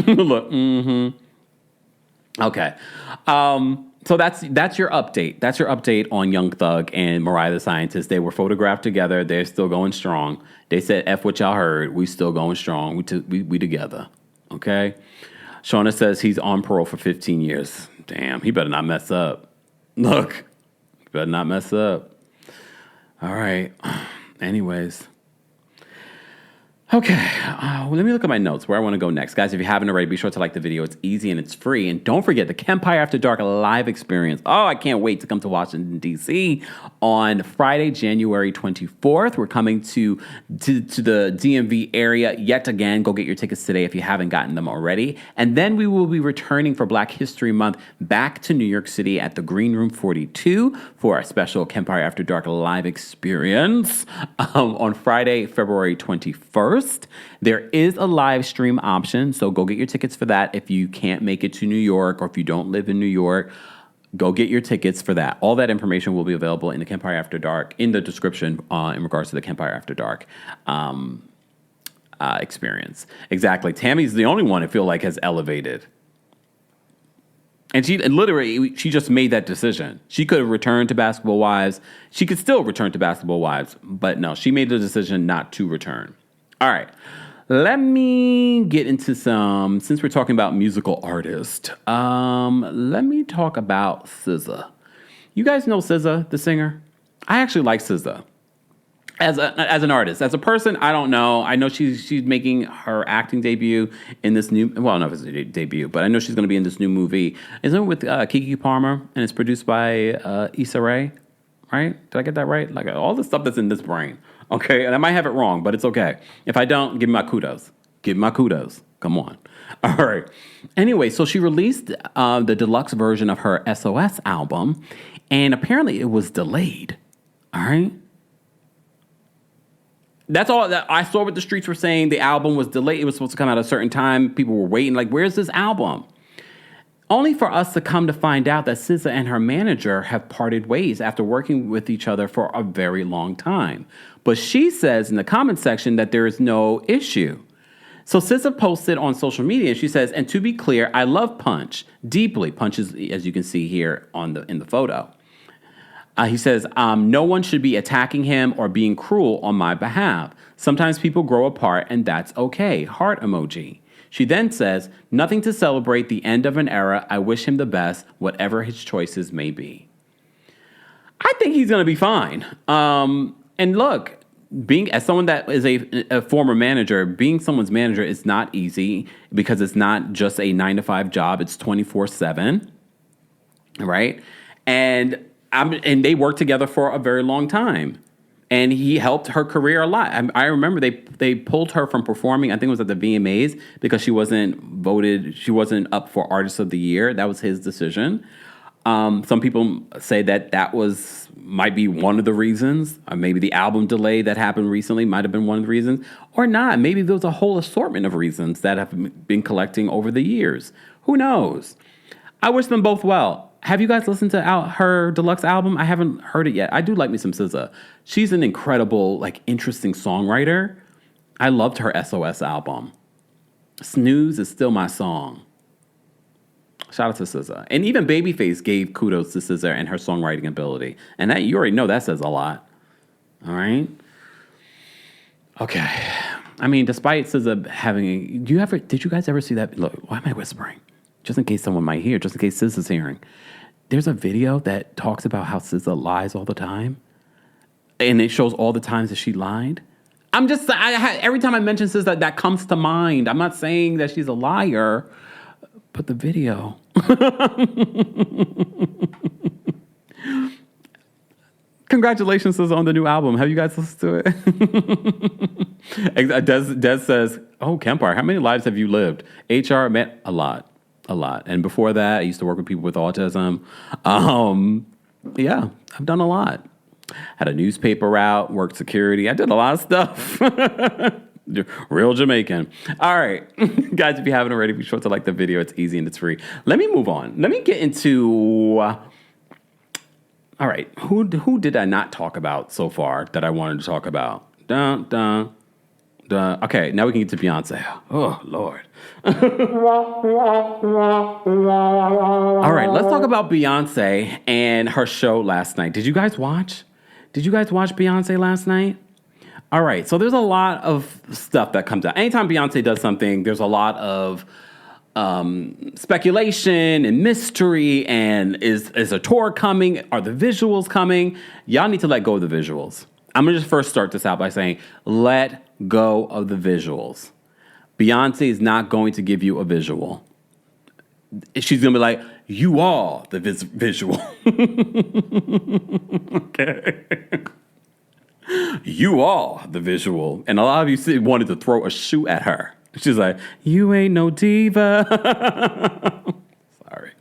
Look. Mm-hmm. Okay. So that's your update. That's your update on Young Thug and Mariah the Scientist. They were photographed together. They're still going strong. They said, F what y'all heard. We still going strong. We together. Okay. Shauna says he's on parole for 15 years. Damn, he better not mess up. Look, he better not mess up. All right. Anyways. Okay, well, let me look at my notes where I want to go next. Guys, if you haven't already, be sure to like the video. It's easy and it's free. And don't forget the Kempire After Dark live experience. Oh, I can't wait to come to Washington, D.C. on Friday, January 24th. We're coming to the DMV area yet again. Go get your tickets today if you haven't gotten them already. And then we will be returning for Black History Month back to New York City at the Green Room 42 for our special Kempire After Dark live experience on Friday, February 21st. There is a live stream option, so go get your tickets for that. If you can't make it to New York or if you don't live in New York, go get your tickets for that. All that information will be available in the Kempire After Dark, in the description in regards to the Kempire After Dark experience. Exactly. Tammy's the only one I feel like has elevated. And she just made that decision. She could have returned to Basketball Wives. She could still return to Basketball Wives, but no, she made the decision not to return. All right, let me get into since we're talking about musical artists, let me talk about SZA. You guys know SZA, the singer? I actually like SZA as an artist. As a person, I don't know. I know she's making her acting debut in this new, well, not as a debut, but I know she's going to be in this new movie. Isn't it with Keke Palmer? And it's produced by Issa Rae, right? Did I get that right? Like all the stuff that's in this brain. Okay, and I might have it wrong, but it's okay. If I don't, give me my kudos. Give me my kudos. Come on. All right. Anyway, so she released the deluxe version of her SOS album, and apparently it was delayed. All right. That's all that I saw what the streets were saying. The album was delayed. It was supposed to come out at a certain time. People were waiting, like, where's this album? Only for us to come to find out that SZA and her manager have parted ways after working with each other for a very long time. But she says in the comment section that there is no issue. So SZA posted on social media, and she says, and to be clear, I love Punch deeply. Punch is, as you can see here in the photo. He says, no one should be attacking him or being cruel on my behalf. Sometimes people grow apart, and that's okay. Heart emoji. She then says, nothing to celebrate the end of an era. I wish him the best, whatever his choices may be. I think he's going to be fine. And look, being as someone that is a former manager, being someone's manager is not easy because it's not just a 9-to-5 job. It's 24/7, right? And they worked together for a very long time. And he helped her career a lot. I remember they pulled her from performing, I think it was at the VMAs, because she wasn't up for Artist of the Year. That was his decision. Some people say that might be one of the reasons. Or maybe the album delay that happened recently might have been one of the reasons. Or not. Maybe there was a whole assortment of reasons that have been collecting over the years. Who knows? I wish them both well. Have you guys listened to her deluxe album? I haven't heard it yet. I do like me some SZA. She's an incredible, interesting songwriter. I loved her SOS album. Snooze is still my song. Shout out to SZA. And even Babyface gave kudos to SZA and her songwriting ability. And that, you already know that says a lot. All right? Okay. I mean, despite SZA having did you guys ever see that? Look, why am I whispering? Just in case someone might hear, just in case SZA's hearing. There's a video that talks about how SZA lies all the time. And it shows all the times that she lied. Every time I mention SZA, that comes to mind. I'm not saying that she's a liar, but the video. Congratulations, SZA, on the new album. Have you guys listened to it? Des says, oh, Kempire, how many lives have you lived? HR, met a lot. And before that, I used to work with people with autism. Yeah, I've done a lot. Had a newspaper route, worked security. I did a lot of stuff. Real Jamaican. All right. Guys, if you haven't already, be sure to like the video. It's easy and it's free. Let me move on. Let me get into All right. Who did I not talk about so far that I wanted to talk about? Dun, dun, dun. Okay, now we can get to Beyonce. Oh, Lord. All right, let's talk about Beyonce and her show last night. Did you guys watch Beyonce last night? All right, so there's a lot of stuff that comes out. Anytime Beyonce does something, there's a lot of speculation and mystery, and is a tour coming? Are the visuals coming? Y'all need to let go of the visuals. I'm going to just first start this out by saying, let go of the visuals. Beyonce is not going to give you a visual. She's going to be like, you are the visual. Okay. You are the visual. And a lot of you wanted to throw a shoe at her. She's like, you ain't no diva. Sorry.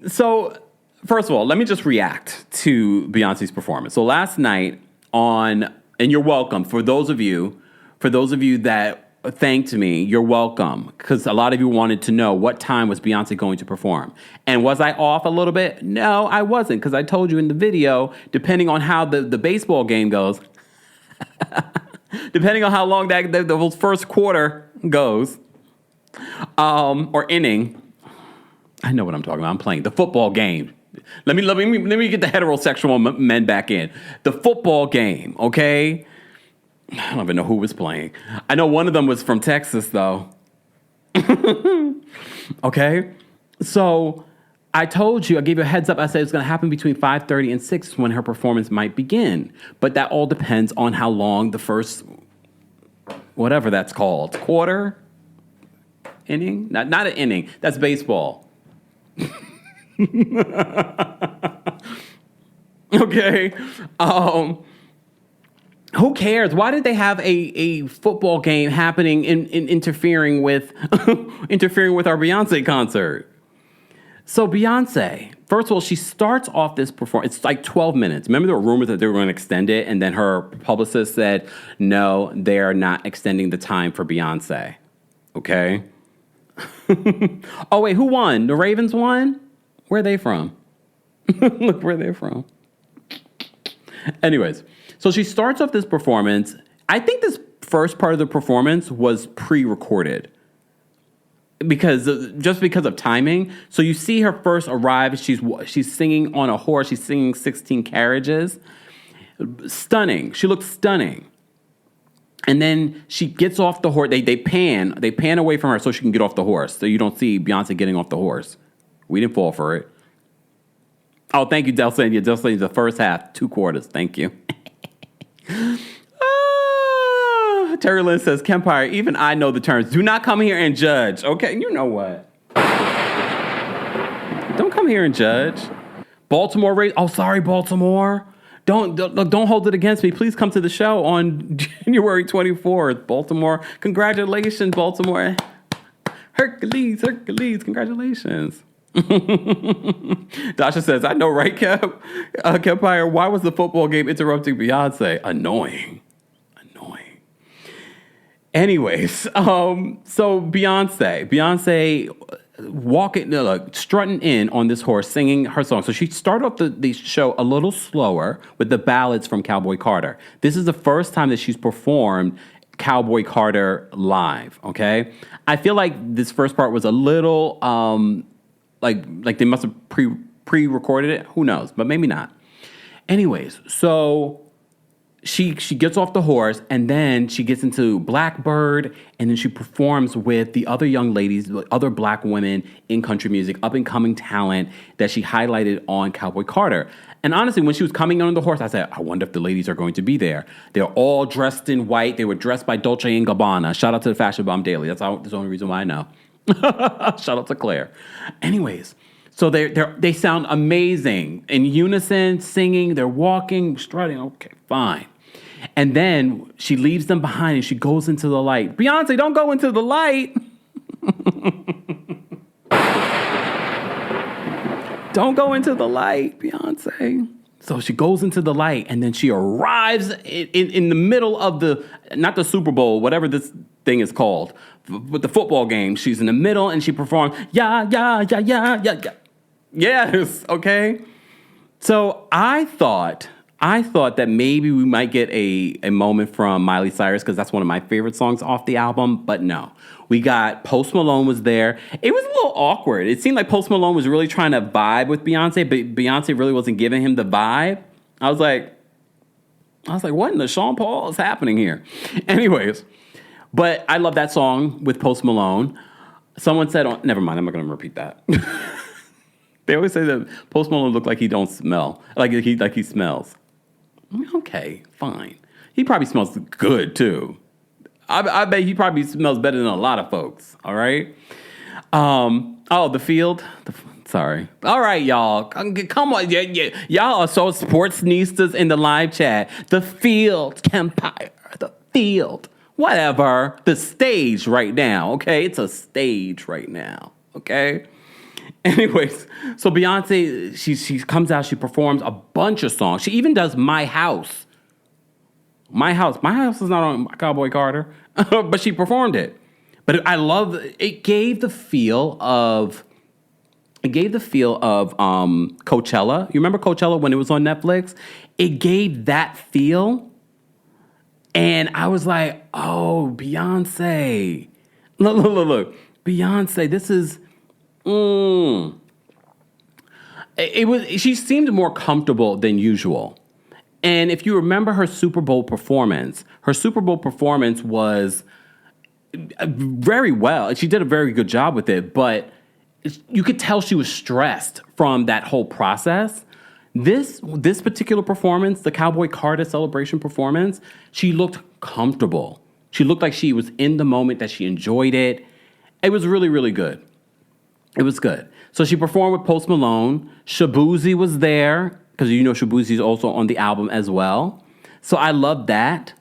So, first of all, let me just react to Beyonce's performance. So last night and you're welcome, for those of you that thanked me, you're welcome, because a lot of you wanted to know what time was Beyonce going to perform. And was I off a little bit? No, I wasn't, because I told you in the video, depending on how the baseball game goes, depending on how long the first quarter goes, or inning, I know what I'm talking about. I'm playing the football game. Let me get the heterosexual men back in. The football game, okay? I don't even know who was playing. I know one of them was from Texas, though. Okay? So I told you, I gave you a heads up. I said it's going to happen between 5:30 and 6 when her performance might begin. But that all depends on how long the first, whatever that's called, quarter, inning? Not an inning. That's baseball. Okay? Who cares? Why did they have a football game happening in interfering with interfering with our Beyonce concert? So Beyonce, first of all, she starts off this performance. It's like 12 minutes. Remember there were rumors that they were going to extend it, and then her publicist said, no, they are not extending the time for Beyonce. Okay? Oh, wait, who won? The Ravens won? Where are they from? Look where they're from. Anyways, so she starts off this performance. I think this first part of the performance was pre-recorded because of timing. So you see her first arrive. She's singing on a horse. She's singing 16 Carriages. Stunning. She looks stunning. And then she gets off the horse. They pan away from her so she can get off the horse. So you don't see Beyonce getting off the horse. We didn't fall for it. Oh, thank you, Delphine. Delphine, the first half, 2 quarters. Thank you. Terry Lynn says, Kempire, even I know the terms. Do not come here and judge. Okay, you know what? Don't come here and judge. Baltimore race. Oh, sorry, Baltimore. Don't hold it against me. Please come to the show on January 24th. Baltimore. Congratulations, Baltimore. Hercules. Congratulations. Dasha says, I know, right, Kempire? Why was the football game interrupting Beyonce? Annoying. Anyways, so Beyonce strutting in on this horse, singing her song. So she started off the show a little slower with the ballads from Cowboy Carter. This is the first time that she's performed Cowboy Carter live, okay? I feel like this first part was a little, like they must have pre-recorded it. Who knows? But maybe not. Anyways, so she gets off the horse, and then she gets into Blackbird, and then she performs with the other young ladies, other black women in country music, up-and-coming talent that she highlighted on Cowboy Carter. And honestly, when she was coming on the horse, I said, I wonder if the ladies are going to be there. They're all dressed in white. They were dressed by Dolce & Gabbana. Shout out to the Fashion Bomb Daily. That's the only reason why I know. Shout out to Claire. Anyways, so they sound amazing. In unison, singing, they're walking, strutting. Okay, fine. And then she leaves them behind and she goes into the light. Beyonce, don't go into the light. Don't go into the light, Beyonce. So she goes into the light, and then she arrives in the middle of not the Super Bowl, whatever this thing is called, but the football game. She's in the middle, and she performs, yeah, yeah, yeah, yeah, yeah, yeah. Yes, okay. So I thought that maybe we might get a moment from Miley Cyrus because that's one of my favorite songs off the album, but no. We got Post Malone was there. It was a little awkward. It seemed like Post Malone was really trying to vibe with Beyonce, but Beyonce really wasn't giving him the vibe. I was like, what in the Sean Paul is happening here? Anyways, but I love that song with Post Malone. Someone said, never mind, I'm not going to repeat that. They always say that Post Malone looked like he don't smell, like he smells. Okay, fine. He probably smells good too. I bet he probably smells better than a lot of folks. All right. The field. Sorry. All right, y'all. Come on. Yeah. Y'all are so sportsnistas in the live chat. The field, Kempire. The field. Whatever. The stage right now. Okay. It's a stage right now. Okay. Anyways, so Beyonce, she comes out, she performs a bunch of songs. She even does My House. My House is not on Cowboy Carter, but she performed it. But I love it. Gave the feel of Coachella. You remember Coachella when it was on Netflix? It gave that feel. And I was like, oh, Beyonce. Look. Beyonce, this is... She seemed more comfortable than usual. And if you remember her Super Bowl performance was very well. She did a very good job with it, but you could tell she was stressed from that whole process. This particular performance, the Cowboy Carter celebration performance, she looked comfortable. She looked like she was in the moment, that she enjoyed it. It was really, really good. It was good. So she performed with Post Malone. Shabuzi was there, because you know Shabuzi is also on the album as well. So I love that.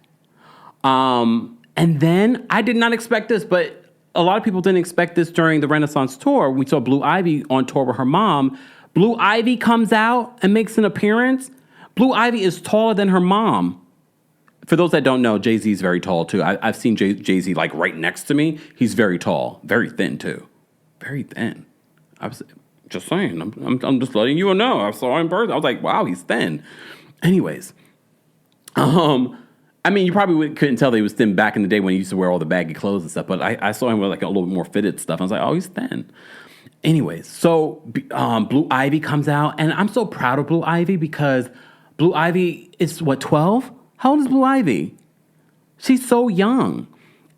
And then I did not expect this, but a lot of people didn't expect this during the Renaissance tour. We saw Blue Ivy on tour with her mom. Blue Ivy comes out and makes an appearance. Blue Ivy is taller than her mom. For those that don't know, Jay-Z is very tall too. I've seen Jay-Z like right next to me. He's very tall, very thin too. Very thin. I was just saying. I'm just letting you know. I saw him in person. I was like, wow, he's thin. Anyways, I mean, you probably couldn't tell that he was thin back in the day when he used to wear all the baggy clothes and stuff. But I saw him with like a little more fitted stuff. I was like, oh, he's thin. Anyways, so Blue Ivy comes out, and I'm so proud of Blue Ivy because Blue Ivy is 12? How old is Blue Ivy? She's so young,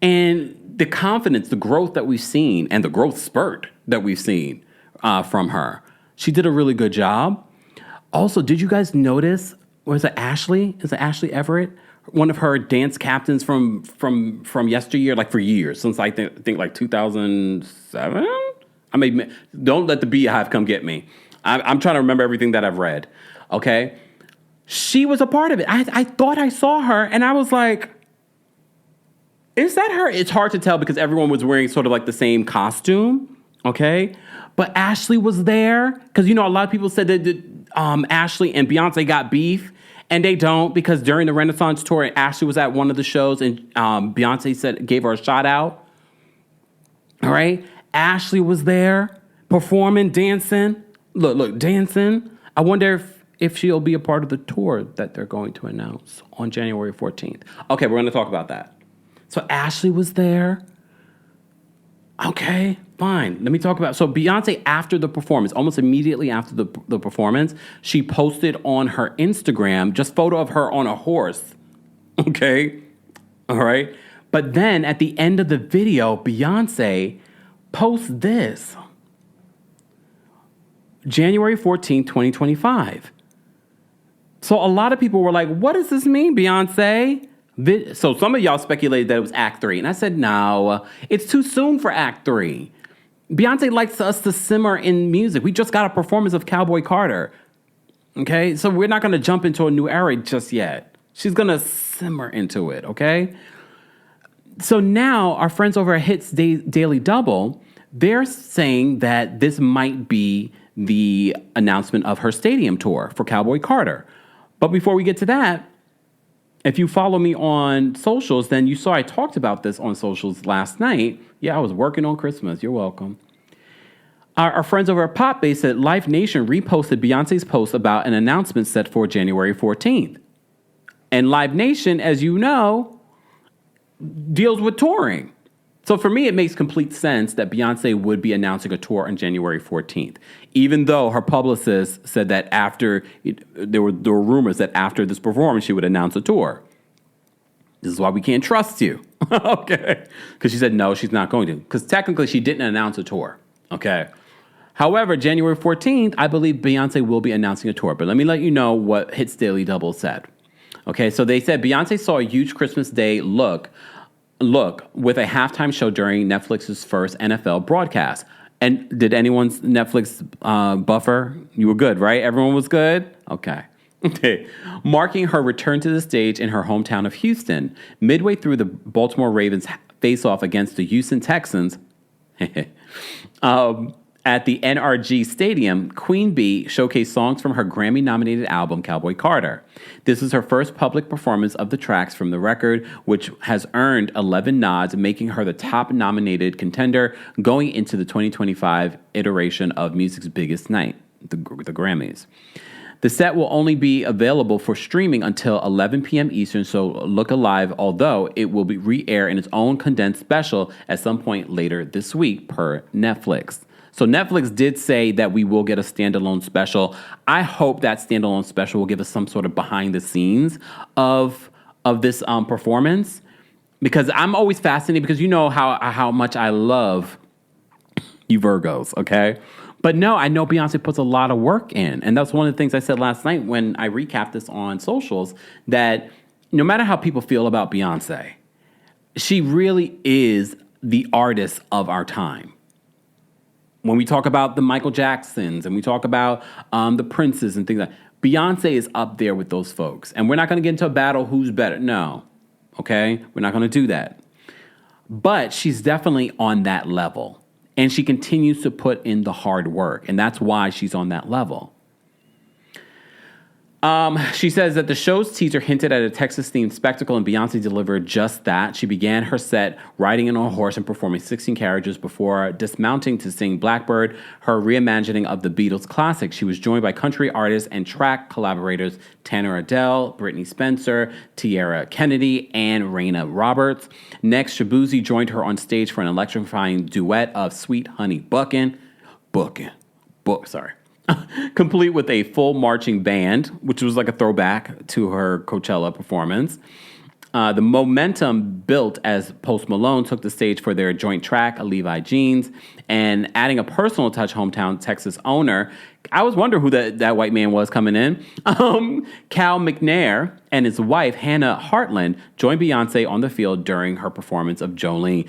and the confidence, the growth that we've seen, and the growth spurt that we've seen from her. She did a really good job. Also, did you guys notice, was it Ashley? Is it Ashley Everett? One of her dance captains from yesteryear, like for years, since I think like 2007? Don't let the Beehive come get me. I'm trying to remember everything that I've read, okay? She was a part of it. I thought I saw her, and I was like, is that her? It's hard to tell because everyone was wearing sort of like the same costume, okay? But Ashley was there because, you know, a lot of people said that Ashley and Beyonce got beef, and they don't, because during the Renaissance tour, Ashley was at one of the shows, and Beyonce gave her a shout out. All right? Ashley was there performing, dancing. Look, dancing. I wonder if she'll be a part of the tour that they're going to announce on January 14th. Okay, we're going to talk about that. So Ashley was there. Okay, fine. Let me talk about... So Beyonce, after the performance, almost immediately after the performance, she posted on her Instagram just photo of her on a horse. Okay? All right? But then at the end of the video, Beyonce posts this. January 14th, 2025. So a lot of people were like, what does this mean, Beyonce? So some of y'all speculated that it was Act 3. And I said, no, it's too soon for Act 3. Beyonce likes us to simmer in music. We just got a performance of Cowboy Carter. Okay? So we're not going to jump into a new era just yet. She's going to simmer into it, okay? So now our friends over at Hits Daily Double, they're saying that this might be the announcement of her stadium tour for Cowboy Carter. But before we get to that, if you follow me on socials, then you saw I talked about this on socials last night. Yeah, I was working on Christmas. You're welcome. Our friends over at Pop Base said Live Nation reposted Beyonce's post about an announcement set for January 14th. And Live Nation, as you know, deals with touring. So for me, it makes complete sense that Beyonce would be announcing a tour on January 14th, even though her publicist said that after, there were rumors that after this performance, she would announce a tour. This is why we can't trust you, okay? Because she said, no, she's not going to. Because technically, she didn't announce a tour, okay? However, January 14th, I believe Beyonce will be announcing a tour. But let me let you know what Hits Daily Double said. Okay, so they said Beyonce saw a huge Christmas Day look with a halftime show during Netflix's first NFL broadcast. And did anyone's Netflix buffer? You were good, right? Everyone was good? Okay. Marking her return to the stage in her hometown of Houston. Midway through the Baltimore Ravens face-off against the Houston Texans, at the NRG Stadium, Queen Bee showcased songs from her Grammy-nominated album, Cowboy Carter. This is her first public performance of the tracks from the record, which has earned 11 nods, making her the top-nominated contender going into the 2025 iteration of music's biggest night, the Grammys. The set will only be available for streaming until 11 p.m. Eastern, so look alive, although it will be re-air in its own condensed special at some point later this week, per Netflix. So Netflix did say that we will get a standalone special. I hope that standalone special will give us some sort of behind the scenes of this performance, because I'm always fascinated, because you know how much I love you Virgos, okay? But no, I know Beyonce puts a lot of work in. And that's one of the things I said last night when I recapped this on socials, that no matter how people feel about Beyonce, she really is the artist of our time. When we talk about the Michael Jacksons and we talk about the Princes and things like that, Beyonce is up there with those folks. And we're not going to get into a battle who's better. No, okay? We're not going to do that. But she's definitely on that level. And she continues to put in the hard work. And that's why she's on that level. She says that the show's teaser hinted at a Texas-themed spectacle, and Beyonce delivered just that. She began her set riding in on a horse and performing 16 carriages before dismounting to sing Blackbird, her reimagining of the Beatles classic. She was joined by country artists and track collaborators Tanner Adell, Britney Spencer, Tierra Kennedy, and Raina Roberts. Next, Shabuzi joined her on stage for an electrifying duet of Sweet Honey Buckin', complete with a full marching band, which was like a throwback to her Coachella performance. The momentum built as Post Malone took the stage for their joint track, Levi Jeans, and adding a personal touch, hometown Texas owner. I was wondering who that white man was coming in. Cal McNair and his wife, Hannah Hartland, joined Beyonce on the field during her performance of Jolene.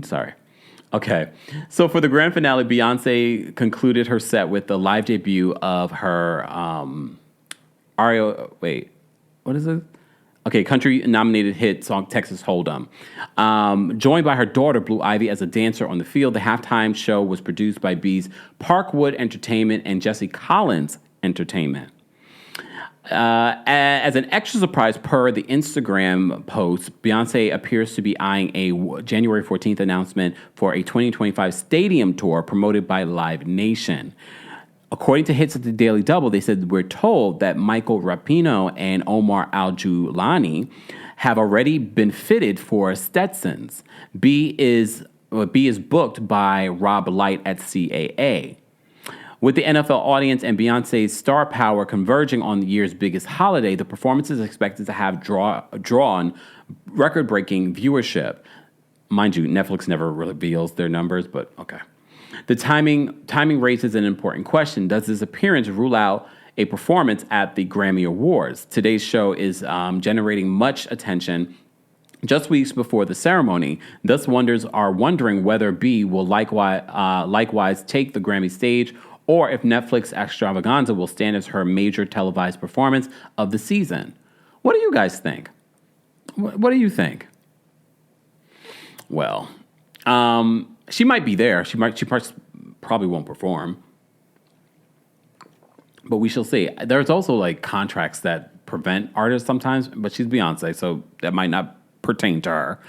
Sorry. Okay, so for the grand finale, Beyonce concluded her set with the live debut of her country-nominated hit song, Texas Hold'em. Joined by her daughter, Blue Ivy, as a dancer on the field, the halftime show was produced by B's Parkwood Entertainment and Jesse Collins Entertainment. As an extra surprise, per the Instagram post, Beyonce appears to be eyeing a January 14th announcement for a 2025 stadium tour promoted by Live Nation. According to Hits at the Daily Double, they said, we're told that Michael Rapino and Omar Al-Julani have already been fitted for Stetsons. B is booked by Rob Light at CAA. With the NFL audience and Beyonce's star power converging on the year's biggest holiday, the performance is expected to have drawn record-breaking viewership. Mind you, Netflix never reveals their numbers, but okay. The timing raises an important question. Does this appearance rule out a performance at the Grammy Awards? Today's show is generating much attention just weeks before the ceremony. Thus, wonders are wondering whether B will likewise take the Grammy stage, or if Netflix Extravaganza will stand as her major televised performance of the season. What do you guys think? What do you think? Well, she might be there. She probably won't perform. But we shall see. There's also like contracts that prevent artists sometimes, but she's Beyonce, so that might not pertain to her.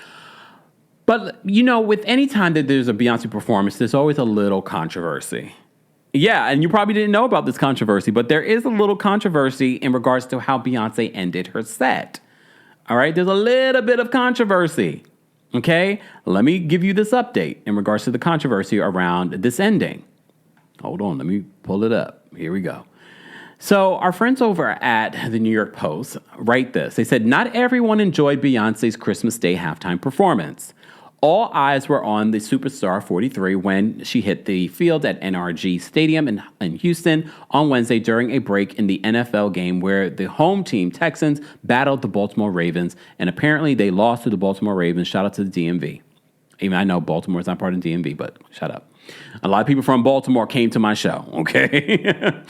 But, you know, with any time that there's a Beyonce performance, there's always a little controversy. Yeah, and you probably didn't know about this controversy, but there is a little controversy in regards to how Beyonce ended her set. All right, there's a little bit of controversy. Okay, let me give you this update in regards to the controversy around this ending. Hold on, let me pull it up. Here we go. So our friends over at the New York Post write this. They said, not everyone enjoyed Beyonce's Christmas Day halftime performance. All eyes were on the Superstar 43 when she hit the field at NRG Stadium in Houston on Wednesday during a break in the NFL game where the home team, Texans, battled the Baltimore Ravens, and apparently they lost to the Baltimore Ravens. Shout out to the DMV. Even I know Baltimore's not part of the DMV, but shut up. A lot of people from Baltimore came to my show, okay?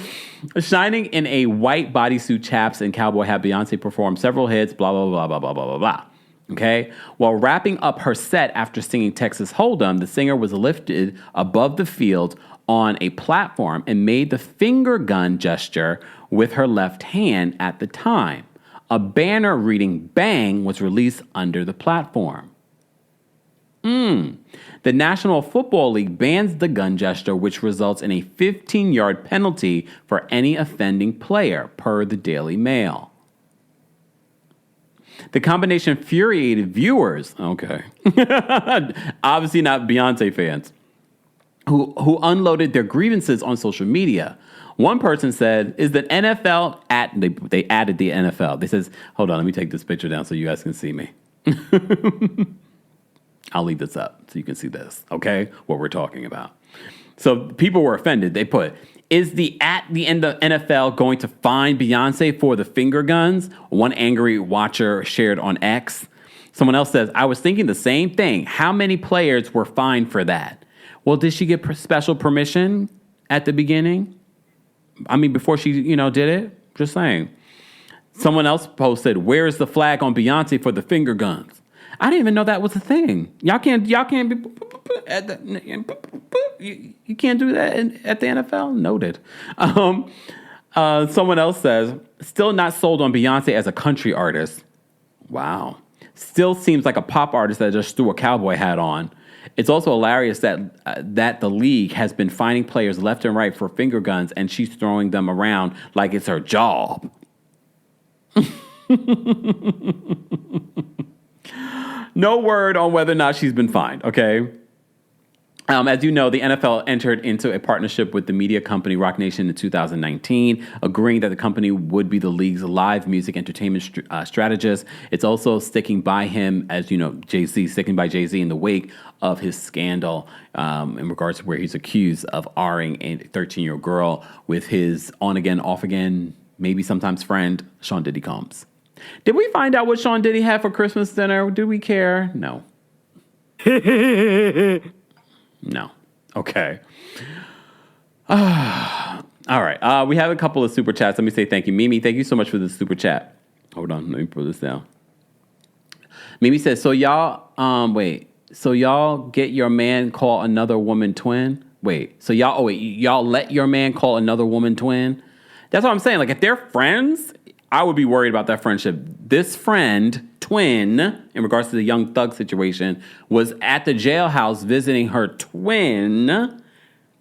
Shining in a white bodysuit, chaps, and cowboy hat, Beyonce performed several hits, blah, blah, blah, blah, blah, blah, blah, blah. Okay? While wrapping up her set after singing Texas Hold'em, the singer was lifted above the field on a platform and made the finger gun gesture with her left hand at the time. A banner reading "Bang" was released under the platform. The National Football League bans the gun gesture, which results in a 15-yard penalty for any offending player, per the Daily Mail. The combination infuriated viewers, okay, obviously not Beyonce fans, who unloaded their grievances on social media. One person said, is the NFL they added the NFL. They says, hold on, let me take this picture down so you guys can see me. I'll leave this up so you can see this, okay, what we're talking about. So people were offended. They put, is the NFL going to fine Beyonce for the finger guns? One angry watcher shared on X. Someone else says, I was thinking the same thing. How many players were fined for that? Well, did she get special permission at the beginning? I mean, before she, did it? Just saying. Someone else posted, where is the flag on Beyonce for the finger guns? I didn't even know that was a thing. Y'all can't be at you can't do that at the NFL? Noted. Someone else says, still not sold on Beyonce as a country artist. Wow. Still seems like a pop artist that just threw a cowboy hat on. It's also hilarious that the league has been fining players left and right for finger guns, and she's throwing them around like it's her job. No word on whether or not she's been fined, okay? As you know, the NFL entered into a partnership with the media company Roc Nation in 2019, agreeing that the company would be the league's live music entertainment strategist. It's also sticking by him, as you know, sticking by Jay-Z in the wake of his scandal in regards to where he's accused of R-ing a 13-year-old girl with his on-again, off-again, maybe sometimes friend, Sean Diddy Combs. Did we find out what Sean Diddy had for Christmas dinner? Do we care? No. No. Okay. All right. We have a couple of super chats. Let me say thank you. Mimi, thank you so much for the super chat. Hold on. Let me pull this down. Mimi says, so y'all get your man call another woman twin? Y'all let your man call another woman twin? That's what I'm saying. Like, if they're friends, I would be worried about that friendship. This friend, twin, in regards to the Young Thug situation, was at the jailhouse visiting her twin,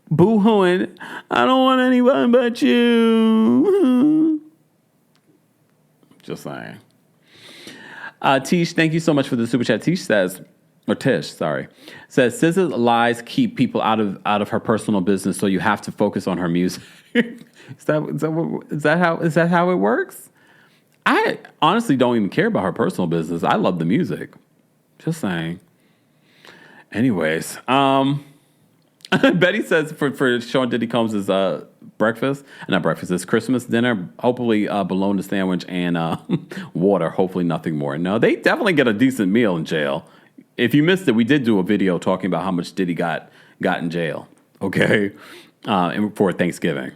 boo-hooing, I don't want anyone but you. Just saying. Tish, thank you so much for the super chat. Tish says, SZA's lies keep people out of her personal business, so you have to focus on her music. Is that how it works? I honestly don't even care about her personal business. I love the music. Just saying. Anyways, Betty says for Sean Diddy Combs' his Christmas dinner, hopefully bologna sandwich and water, hopefully nothing more. No, they definitely get a decent meal in jail. If you missed it, we did do a video talking about how much Diddy got in jail, okay, for Thanksgiving.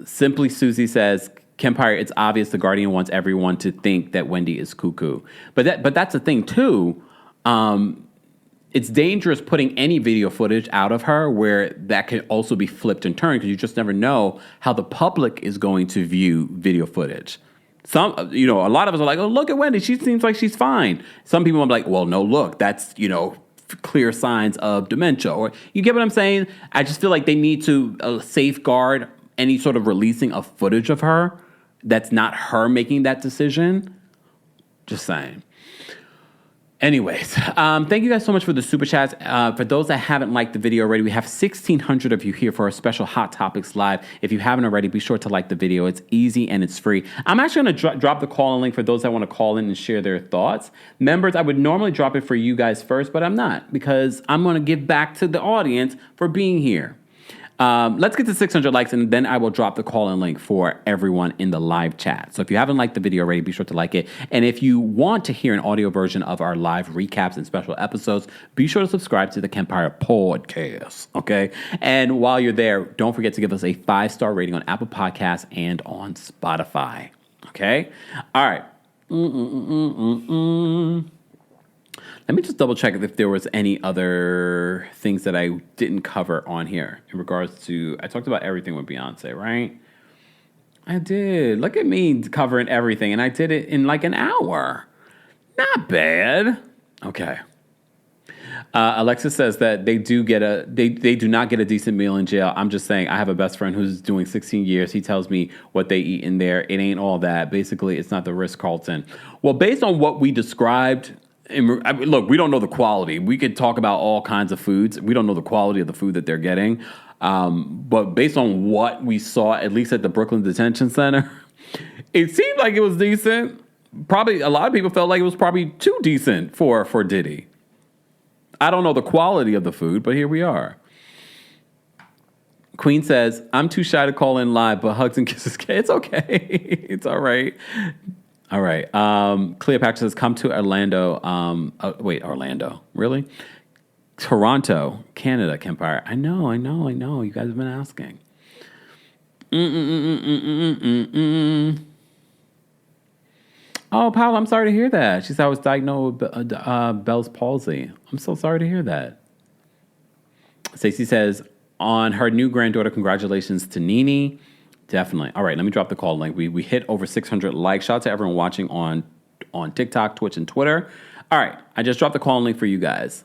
Simply Susie says, Kempire, it's obvious the Guardian wants everyone to think that Wendy is cuckoo. But that's the thing, too. It's dangerous putting any video footage out of her where that could also be flipped and turned, because you just never know how the public is going to view video footage. Some, a lot of us are like, oh, look at Wendy. She seems like she's fine. Some people are like, well, no, look, that's, clear signs of dementia. Or you get what I'm saying? I just feel like they need to safeguard any sort of releasing of footage of her that's not her making that decision. Just saying. Anyways, thank you guys so much for the super chats. For those that haven't liked the video already, we have 1,600 of you here for our special Hot Topics Live. If you haven't already, be sure to like the video. It's easy and it's free. I'm actually going to drop the call-in link for those that want to call in and share their thoughts. Members, I would normally drop it for you guys first, but I'm not because I'm going to give back to the audience for being here. Let's get to 600 likes, and then I will drop the call-in link for everyone in the live chat. So if you haven't liked the video already, be sure to like it. And if you want to hear an audio version of our live recaps and special episodes, be sure to subscribe to the Kempire podcast, okay? And while you're there, don't forget to give us a 5-star rating on Apple Podcasts and on Spotify, okay? All right. Let me just double check if there was any other things that I didn't cover on here in regards to, I talked about everything with Beyonce, right? I did. Look at me covering everything, and I did it in like an hour. Not bad. Okay. Alexis says that they do not get a decent meal in jail. I'm just saying, I have a best friend who's doing 16 years. He tells me what they eat in there. It ain't all that. Basically, it's not the Ritz-Carlton. Well, based on what we described, look, we don't know the quality. We could talk about all kinds of foods. We don't know the quality of the food that they're getting. But based on what we saw, at least at the Brooklyn Detention Center, it seemed like it was decent. Probably a lot of people felt like it was probably too decent for Diddy. I don't know the quality of the food, but here we are. Queen says, I'm too shy to call in live, but hugs and kisses. It's okay. It's all right. All right. Cleopatra says, come to Orlando. Orlando. Really? Toronto, Canada, Kempire. I know. You guys have been asking. Oh, Paula, I'm sorry to hear that. She said I was diagnosed with Bell's palsy. I'm so sorry to hear that. Stacey says, on her new granddaughter, congratulations to Nene. Definitely. All right, let me drop the call link. We hit over 600 likes. Shout out to everyone watching on TikTok, Twitch, and Twitter. All right, I just dropped the call link for you guys.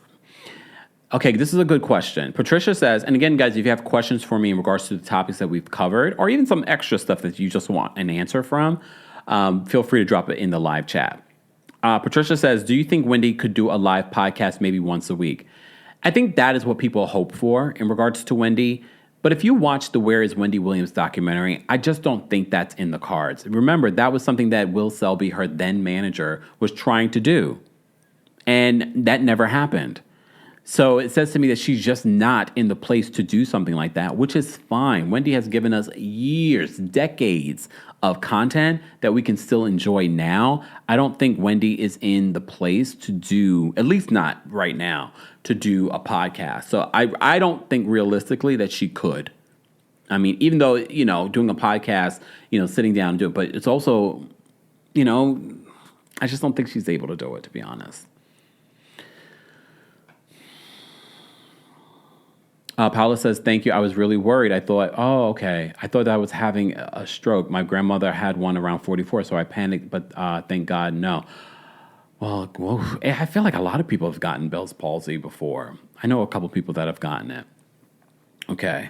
Okay, this is a good question. Patricia says, and again, guys, if you have questions for me in regards to the topics that we've covered, or even some extra stuff that you just want an answer from, feel free to drop it in the live chat. Patricia says, do you think Wendy could do a live podcast maybe once a week? I think that is what people hope for in regards to Wendy. But if you watch the Where is Wendy Williams documentary, I just don't think that's in the cards. Remember, that was something that Will Selby, her then manager, was trying to do. And that never happened. So it says to me that she's just not in the place to do something like that, which is fine. Wendy has given us years, decades of content that we can still enjoy now. I don't think Wendy is in the place to do, at least not right now, to do a podcast. So I don't think realistically that she could. I mean, even though, doing a podcast, sitting down and do it, but it's also, I just don't think she's able to do it, to be honest. Paula says, thank you. I was really worried. I thought, okay. I thought I was having a stroke. My grandmother had one around 44, so I panicked, but thank God, no. Well, I feel like a lot of people have gotten Bell's palsy before. I know a couple people that have gotten it. Okay.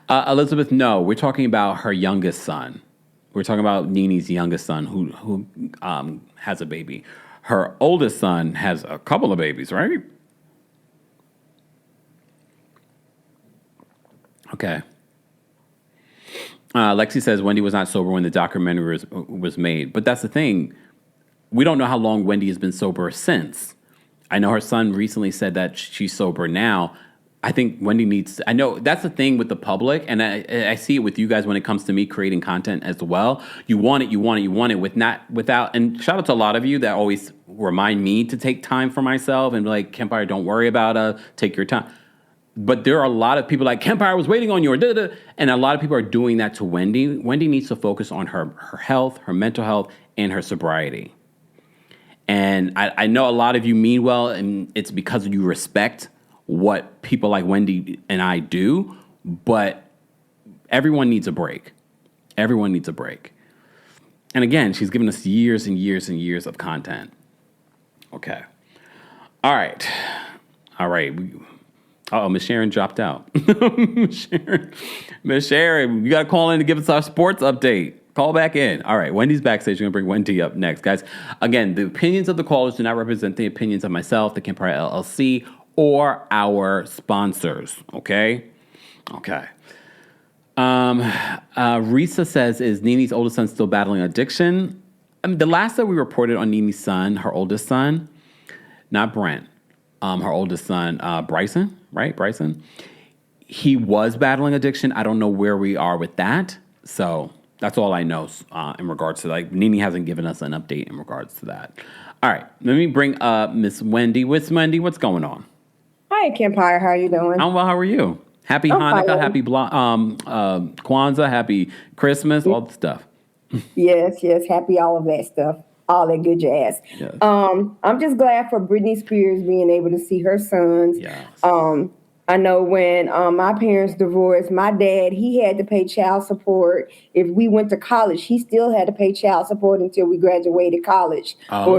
Elizabeth, no. We're talking about her youngest son. We're talking about Nene's youngest son who has a baby. Her oldest son has a couple of babies, right? Okay. Lexi says Wendy was not sober when the documentary was made. But that's the thing. We don't know how long Wendy has been sober since. I know her son recently said that she's sober now. I think Wendy needs to, I know that's the thing with the public, and I see it with you guys when it comes to me creating content as well. You want it without, and shout out to a lot of you that always remind me to take time for myself and be like, Kempire, don't worry about it, take your time. But there are a lot of people like, Kempire, I was waiting on you, and a lot of people are doing that to Wendy. Wendy needs to focus on her health, her mental health, and her sobriety. And I know a lot of you mean well, and it's because you respect what people like Wendy and I do, but everyone needs a break. Everyone needs a break. And again, she's given us years and years and years of content. Okay. All right. Miss Sharon dropped out. Miss Sharon, you got to call in to give us our sports update. Call back in. All right, Wendy's backstage. We're going to bring Wendy up next. Guys, again, the opinions of the callers do not represent the opinions of myself, the Kempire LLC, or our sponsors. Okay? Okay. Risa says, is Nene's oldest son still battling addiction? I mean, the last that we reported on Nene's son, her oldest son, not Brent, her oldest son, Bryson, right? Bryson. He was battling addiction. I don't know where we are with that. So that's all I know in regards to, like, Nene hasn't given us an update in regards to that. All right, let me bring up Miss Wendy. Miss Wendy, what's going on? Hi, Kempire. How are you doing? I'm well. How are you? Happy Hanukkah, fine. happy Kwanzaa, happy Christmas, all the stuff. Yes. Happy all of that stuff. All that good jazz. Yes. I'm just glad for Britney Spears being able to see her sons. Yes. I know when my parents divorced, my dad, he had to pay child support. If we went to college, he still had to pay child support until we graduated college. Oh.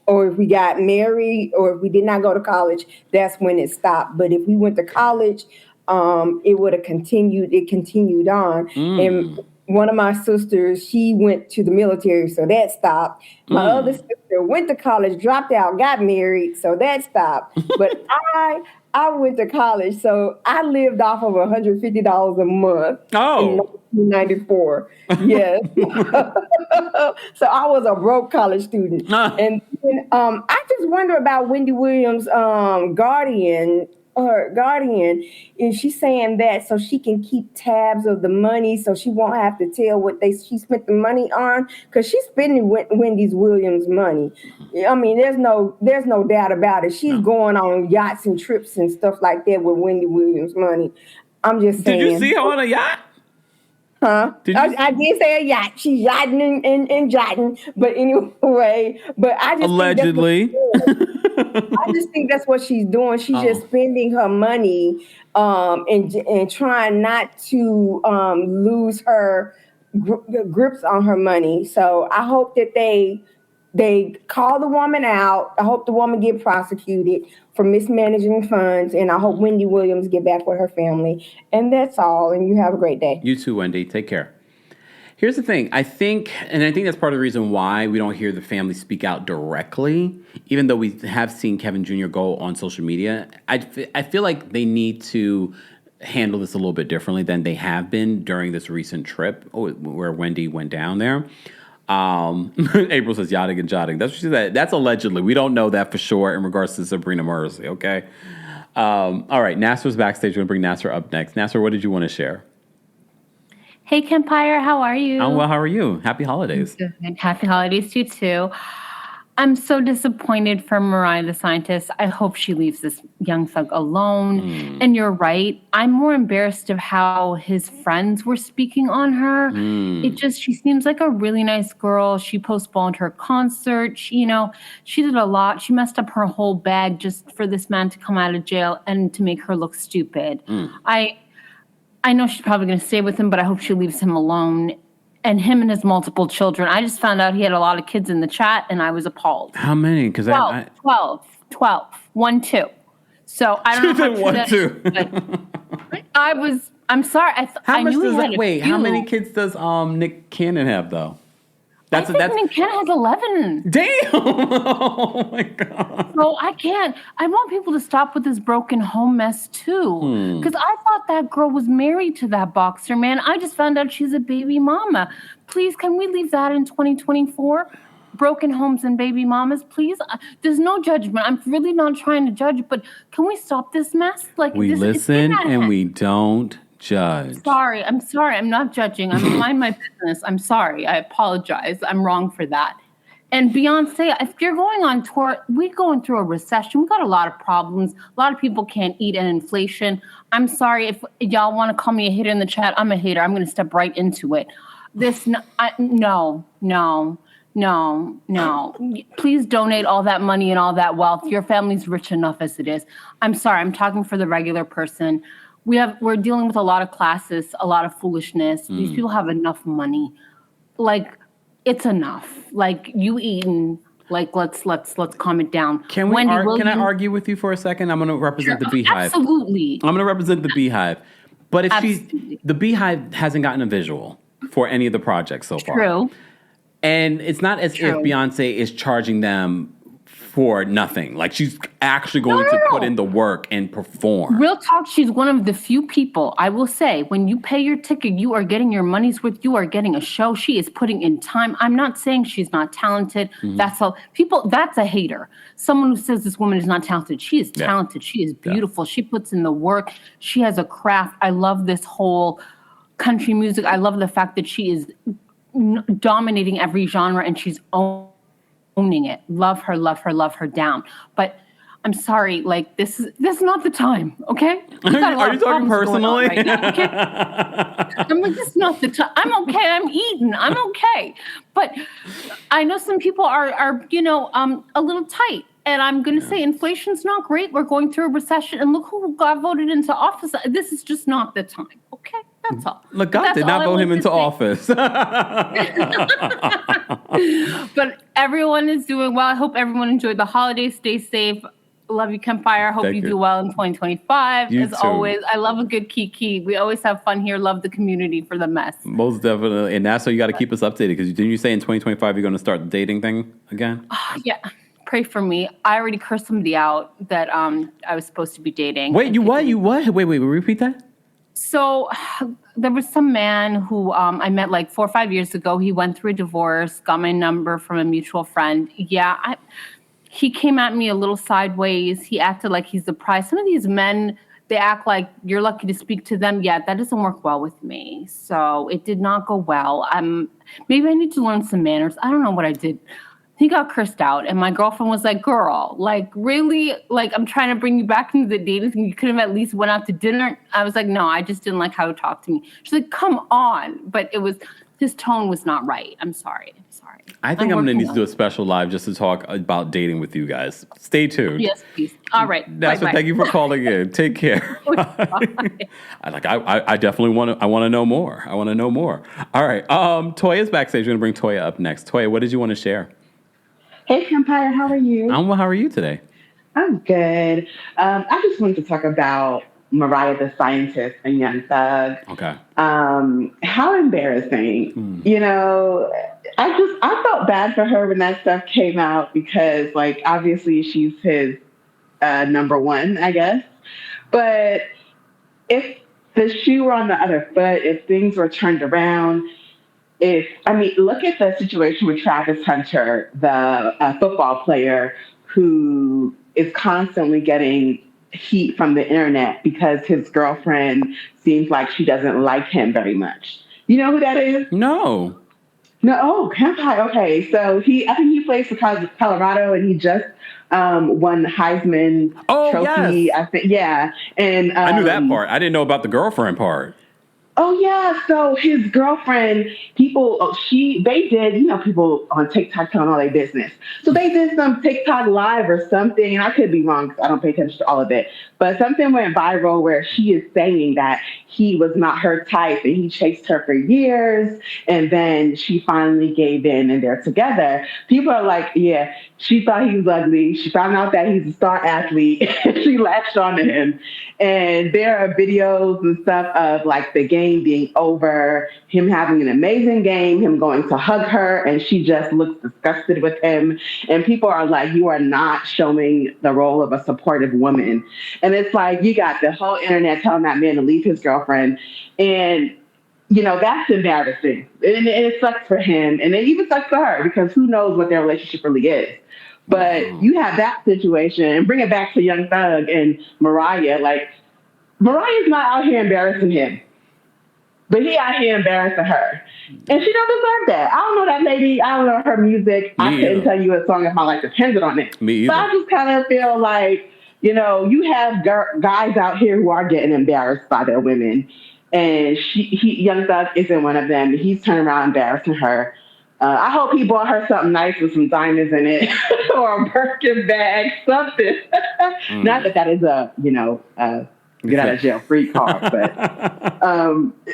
Or if we got married, or if we did not go to college, that's when it stopped. But if we went to college, it would have continued. It continued on. And one of my sisters, she went to the military, so that stopped. My other sister went to college, dropped out, got married, so that stopped. But I went to college, so I lived off of $150 a month in 1994. Yes. So I was a broke college student. And then, I just wonder about Wendy Williams' guardian, and she's saying that so she can keep tabs of the money, so she won't have to tell what she spent the money on, because she's spending Wendy Williams' money. I mean, there's no doubt about it. She's going on yachts and trips and stuff like that with Wendy Williams' money. I'm just saying. Did you see her on a yacht? Huh? I did say a yacht. She's yachting and jotting, but anyway. But I just allegedly. I just think that's what she's doing. She's just spending her money and trying not to lose her grips on her money. So I hope that they call the woman out. I hope the woman get prosecuted for mismanaging funds, and I hope Wendy Williams get back with her family. And that's all. And you have a great day. You too, Wendy. Take care. Here's the thing. I think that's part of the reason why we don't hear the family speak out directly, even though we have seen Kevin Jr. go on social media. I feel like they need to handle this a little bit differently than they have been during this recent trip where Wendy went down there. April says yachting and jotting. That's what she said. That's allegedly. We don't know that for sure in regards to Sabrina Mercy, okay? All right, Nasser's backstage. We're going to bring Nasser up next. Nasser, what did you want to share? Hey, Kempire, how are you? I'm well, how are you? Happy holidays. Good. Happy holidays to you, too. I'm so disappointed for Mariah the scientist. I hope she leaves this young thug alone. And you're right. I'm more embarrassed of how his friends were speaking on her. She seems like a really nice girl. She postponed her concert. She did a lot. She messed up her whole bag just for this man to come out of jail and to make her look stupid. I know she's probably going to stay with him, but I hope she leaves him alone. And him and his multiple children. I just found out he had a lot of kids in the chat, and I was appalled. How many? 'Cause 12. 1, 2. So I don't know. 1, 2. I'm sorry. I knew he had a few. How many kids does Nick Cannon have, though? I think Nick Cannon has 11. Damn! Oh my God. So I want people to stop with this broken home mess too. Because I thought that girl was married to that boxer, man. I just found out she's a baby mama. Please, can we leave that in 2024? Broken homes and baby mamas, please. There's no judgment. I'm really not trying to judge, but can we stop this mess? We listen and we don't judge. I'm sorry. I'm not judging. I'm mind my business. I'm sorry. I apologize. I'm wrong for that. And Beyonce, if you're going on tour, we're going through a recession. We got a lot of problems. A lot of people can't eat, and inflation. I'm sorry if y'all want to call me a hater in the chat. I'm a hater. I'm going to step right into it. No. Please donate all that money and all that wealth. Your family's rich enough as it is. I'm sorry. I'm talking for the regular person. we're dealing with a lot of classes, a lot of foolishness. These people have enough money. Like, it's enough. Like, you eating. Like, let's calm it down. Can I argue with you for a second? I'm going to represent the Beehive. Absolutely. I'm going to represent the Beehive. But if the Beehive hasn't gotten a visual for any of the projects so far. True. And it's not as if Beyonce is charging them for nothing. Like, she's actually going to put in the work and perform. Real talk, she's one of the few people, I will say, when you pay your ticket, you are getting your money's worth. You are getting a show. She is putting in time. I'm not saying she's not talented. That's all. People, that's a hater. Someone who says this woman is not talented. She is talented. She is beautiful. She puts in the work. She has a craft. I love this whole country music. I love the fact that she is dominating every genre and she's owning it. Love her down. But I'm sorry, like, this is not the time, okay? Are you talking personally? Right now, okay? I'm like, this is not the time. I'm okay. I'm eating. I'm okay. But I know some people are a little tight. And I'm going to say inflation's not great. We're going through a recession. And look who got voted into office. This is just not the time, okay? That's all. Look, God did not vote him into office. But everyone is doing well. I hope everyone enjoyed the holidays. Stay safe. Love you, Kempire. Hope you do well in 2025. As always, I love a good kiki. We always have fun here. Love the community for the mess. Most definitely. And that's why you got to keep us updated. Because didn't you say in 2025 you're going to start the dating thing again? Yeah. Pray for me. I already cursed somebody out that I was supposed to be dating. Wait, you what? Wait, repeat that? So there was some man who I met like 4 or 5 years ago. He went through a divorce, got my number from a mutual friend. Yeah, he came at me a little sideways. He acted like he's the prize. Some of these men, they act like you're lucky to speak to them. Yeah, that doesn't work well with me. So it did not go well. Maybe I need to learn some manners. I don't know what I did. He got cursed out, and my girlfriend was like, girl, like, really? Like, I'm trying to bring you back into the dating thing. You could have at least went out to dinner. I was like, no, I just didn't like how he talked to me. She's like, come on. But his tone was not right. I'm sorry. I think I'm going to need to do a special live just to talk about dating with you guys. Stay tuned. Yes, please. All right. Bye. Thank you for calling in. Take care. I definitely want to know more. I want to know more. All right. Toya's backstage. We're going to bring Toya up next. Toya, what did you want to share? Hey, Kempire, how are you? I'm well. How are you today? I'm good. I just wanted to talk about Mariah the Scientist and Young Thug. Okay. How embarrassing. You know, I felt bad for her when that stuff came out because, like, obviously she's his number one, I guess. But if the shoe were on the other foot, if things were turned around, look at the situation with Travis Hunter, the football player who is constantly getting heat from the internet because his girlfriend seems like she doesn't like him very much. You know who that is? No. Oh, Kempire. Okay, so I think he plays for Colorado, and he just won the Heisman Trophy. Yes. I think, yeah. And I knew that part. I didn't know about the girlfriend part. Oh, yeah. So his girlfriend, people on TikTok telling all their business. So they did some TikTok live or something, and I could be wrong because I don't pay attention to all of it. But something went viral where she is saying that he was not her type and he chased her for years. And then she finally gave in and they're together. People are like, yeah, she thought he was ugly. She found out that he's a star athlete. She latched on to him. And there are videos and stuff of like the game being over, him having an amazing game, him going to hug her, and she just looks disgusted with him. And people are like, you are not showing the role of a supportive woman. And it's like, you got the whole internet telling that man to leave his girlfriend. And, you know, that's embarrassing. And it sucks for him. And it even sucks for her because who knows what their relationship really is. But you have that situation and bring it back to Young Thug and Mariah. Like, Mariah's not out here embarrassing him, but he out here embarrassing her. And she don't deserve that. I don't know that lady. I don't know her music. I couldn't tell you a song if my life depended on it. Me either. But I just kind of feel like, you know, you have guys out here who are getting embarrassed by their women. And Young Thug isn't one of them. He's turning around embarrassing her. I hope he bought her something nice with some diamonds in it or a Birkin bag, something. Not that is a get out of jail free card. But,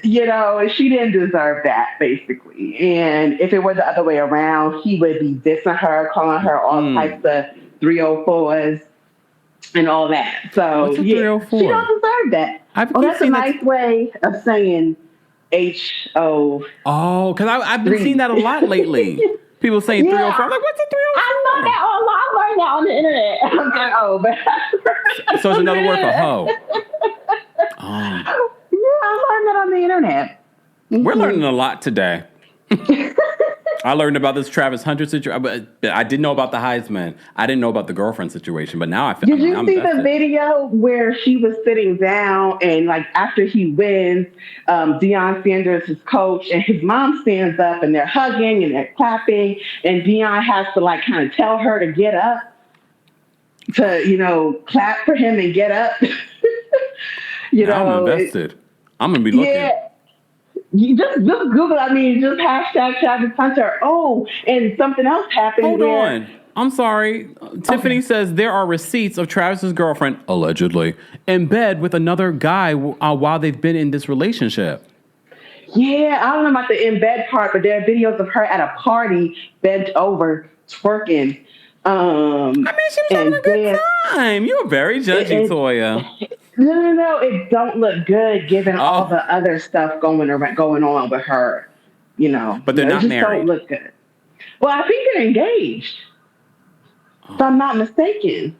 you know, she didn't deserve that, basically. And if it were the other way around, he would be dissing her, calling her all types of 304s and all that. So, what's a yeah, 304? she don't deserve that. That's a nice way of saying H-O. Oh, because I've been seeing that a lot lately. People saying 304. I'm like, what's a 304? I learned that on the internet. I'm like, oh, but so it's another word for hoe. Yeah, I learned that on the internet. We're learning a lot today. I learned about this Travis Hunter situation. I didn't know about the Heisman. I didn't know about the girlfriend situation. But now I feel. Did you see the video where she was sitting down and like after he wins, Deion Sanders, his coach, and his mom stands up and they're hugging and they're clapping, and Deion has to like kind of tell her to get up, to, you know, clap for him and get up. You know, I'm invested. I'm gonna be looking. Yeah. You just Google, just hashtag Travis Hunter. Oh, and something else happened. Hold on. I'm sorry. Tiffany says there are receipts of Travis's girlfriend, allegedly, in bed with another guy while they've been in this relationship. Yeah, I don't know about the in bed part, but there are videos of her at a party bent over, twerking. She was having a good time. You were very judgy, Toya. No. It don't look good given all the other stuff going on with her. You know, but they're not married. Don't look good. Well, I think they're engaged, if I'm not mistaken.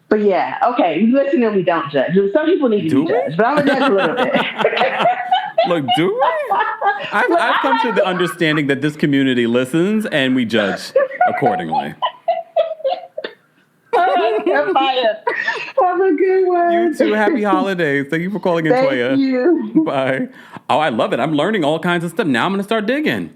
But yeah, okay. We listen and we don't judge. Some people need to be judged, but I'm gonna judge a little bit. Look, do we? I've come to the understanding that this community listens and we judge accordingly. Kempire. Have a good one. You too. Happy holidays. Thank you for calling in, Toya. Thank you. Bye. Oh, I love it. I'm learning all kinds of stuff. Now I'm going to start digging.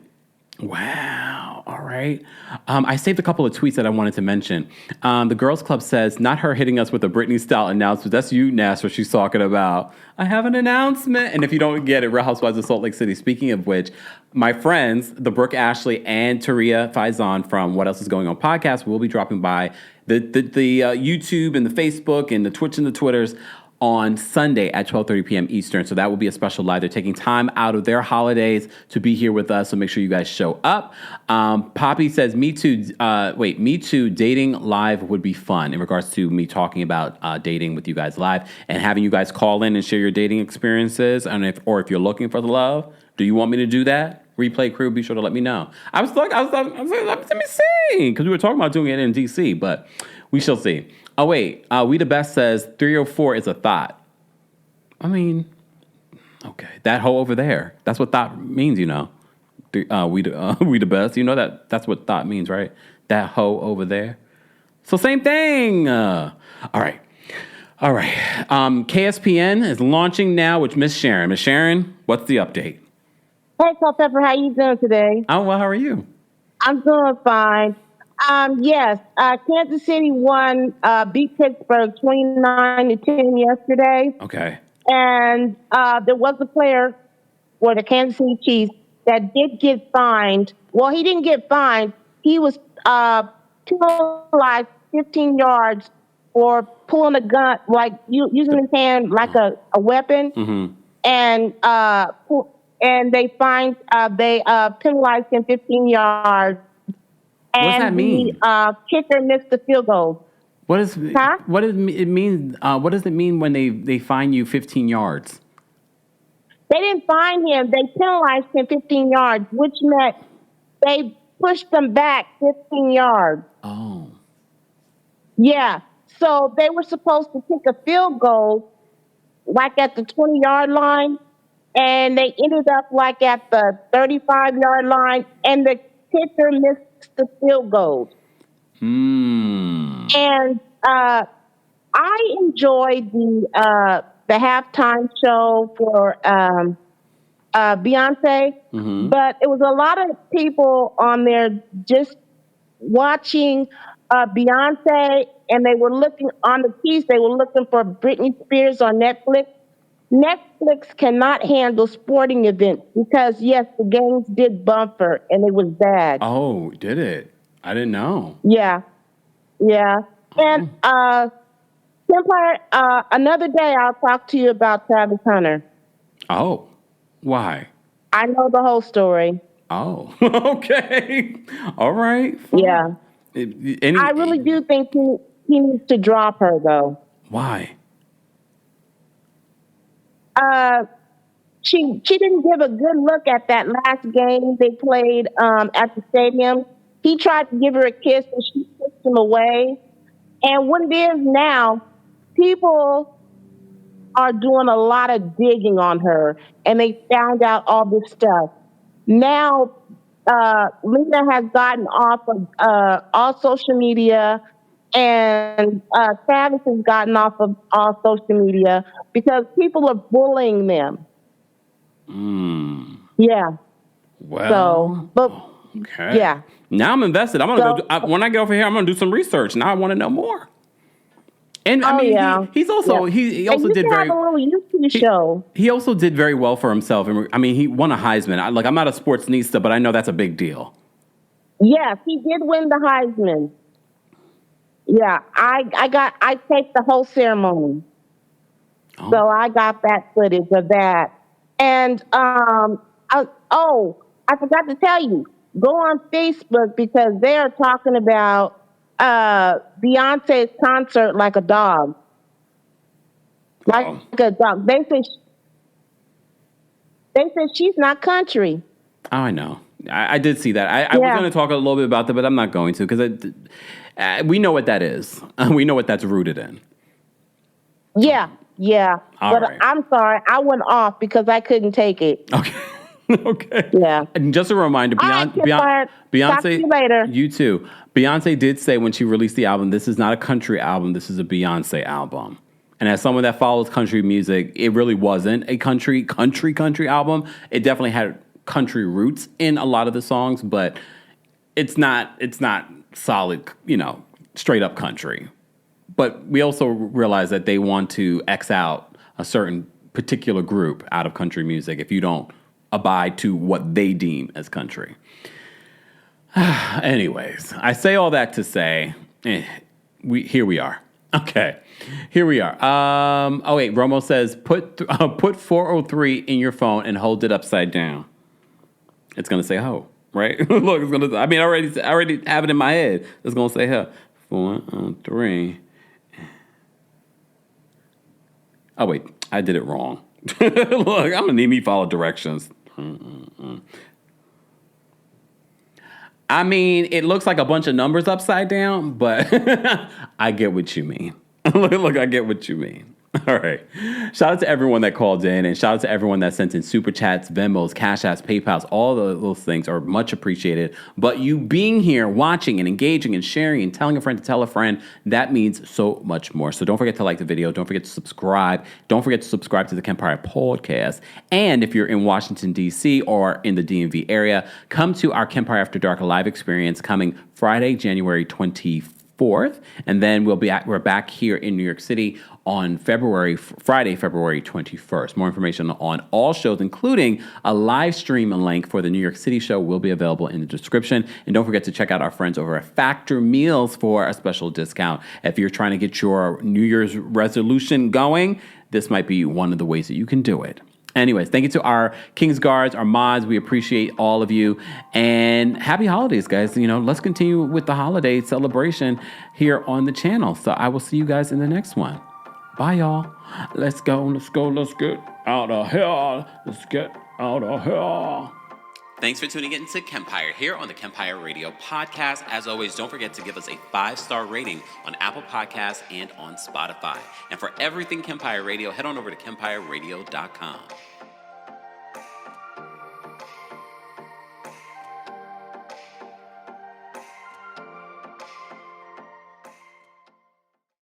Wow. All right. I saved a couple of tweets that I wanted to mention. The Girls Club says, not her hitting us with a Britney style announcement. That's you, Nasser, she's talking about. I have an announcement. And if you don't get it, Real Housewives of Salt Lake City. Speaking of which, my friends, the Brooke Ashley and Taria Faison from What Else Is Going On podcast will be dropping by the YouTube and the Facebook and the Twitch and the Twitters on Sunday at 12:30 p.m. Eastern. So that will be a special live. They're taking time out of their holidays to be here with us. So make sure you guys show up. Poppy says, Me Too dating live would be fun, in regards to me talking about dating with you guys live and having you guys call in and share your dating experiences. And if you're looking for the love, do you want me to do that? Replay crew, be sure to let me know. I was like, let me see, because we were talking about doing it in DC, but we shall see. Oh, wait. We the Best says 304 is a thought. I mean, okay. That hoe over there. That's what thought means, you know. We the best. You know that's what thought means, right? That hoe over there. So same thing. All right. KSPN is launching now with Miss Sharon. Miss Sharon, what's the update? Hey, Pepper, how you doing today? Oh, well, how are you? I'm doing fine. Yes, Kansas City won, beat Pittsburgh 29-10 yesterday. Okay. And there was a player for the Kansas City Chiefs that did get fined. Well, he didn't get fined. He was penalized 15 yards for pulling a gun, like using his hand like a weapon. Mm-hmm. And they penalized him 15 yards. And what does that mean? The kicker missed the field goal. What does it mean? What does it mean when they fine you 15 yards? They didn't fine him. They penalized him 15 yards, which meant they pushed him back 15 yards. Oh. Yeah. So they were supposed to kick a field goal, like at the 20-yard line, and they ended up like at the 35-yard line, and the kicker missed the field goal. And I enjoyed the halftime show for Beyonce, but it was a lot of people on there just watching Beyonce, and they were looking on the piece. They were looking for Britney Spears on Netflix. Netflix cannot handle sporting events because, yes, the games did bumper, and it was bad. Oh, did it? I didn't know. Yeah. And Kansas Kempire, another day I'll talk to you about Travis Hunter. Oh, why? I know the whole story. Oh, okay. All right. Fine. Yeah. I really do think he needs to drop her, though. Why? She didn't give a good look at that last game they played at the stadium. He tried to give her a kiss and she pushed him away. And what it is now, people are doing a lot of digging on her, and they found out all this stuff. Now, Lena has gotten off of all social media, and Travis has gotten off of all social media because people are bullying them. Yeah. Well. So, but okay. Yeah. Now I'm invested. I'm gonna go. When I get over here, I'm gonna do some research. Now I want to know more. And I mean, he's also he also did very. Have a little YouTube show. He also did very well for himself. And I mean, he won a Heisman. I'm not a sportsnista, but I know that's a big deal. Yes, he did win the Heisman. Yeah, I taped the whole ceremony. Oh. So I got that footage of that. And I forgot to tell you, go on Facebook because they're talking about Beyonce's concert like a dog. Like a dog. They said she's not country. Oh, I know. I did see that. I was going to talk a little bit about that, but I'm not going to because we know what that is. We know what that's rooted in. Yeah. But right. I'm sorry. I went off because I couldn't take it. Okay. Okay. Yeah. And just a reminder, Beyonce. Talk to you later. You too. Beyonce did say when she released the album, this is not a country album. This is a Beyonce album. And as someone that follows country music, it really wasn't a country album. It definitely had country roots in a lot of the songs, but it's not solid, straight up country. But we also realize that they want to X out a certain particular group out of country music if you don't abide to what they deem as country. Anyways, I say all that to say, here we are. Okay, here we are. Romo says, put 403 in your phone and hold it upside down. It's gonna say ho, right? Look, it's gonna. I mean, I already have it in my head. It's gonna say ho. 403. Oh wait, I did it wrong. Look, I'm gonna need me follow directions. I mean, it looks like a bunch of numbers upside down, but I get what you mean. Look, I get what you mean. All right. Shout out to everyone that called in, and shout out to everyone that sent in super chats, Venmos, Cash Apps, PayPals. All those things are much appreciated. But you being here, watching and engaging and sharing and telling a friend to tell a friend, that means so much more. So don't forget to like the video. Don't forget to subscribe. Don't forget to subscribe to the Kempire podcast. And if you're in Washington, D.C. or in the DMV area, come to our Kempire After Dark live experience coming Friday, January 24th. And then we're back here in New York City on Friday, February 21st. More information on all shows, including a live stream link for the New York City show, will be available in the description. And don't forget to check out our friends over at Factor Meals for a special discount. If you're trying to get your New Year's resolution going, this might be one of the ways that you can do it. Anyways, thank you to our King's Guards, our mods. We appreciate all of you. And happy holidays, guys. Let's continue with the holiday celebration here on the channel. So I will see you guys in the next one. Bye, y'all. Let's go. Let's get out of here. Let's get out of here. Thanks for tuning in to Kempire here on the Kempire Radio podcast. As always, don't forget to give us a 5-star rating on Apple Podcasts and on Spotify. And for everything Kempire Radio, head on over to KempireRadio.com.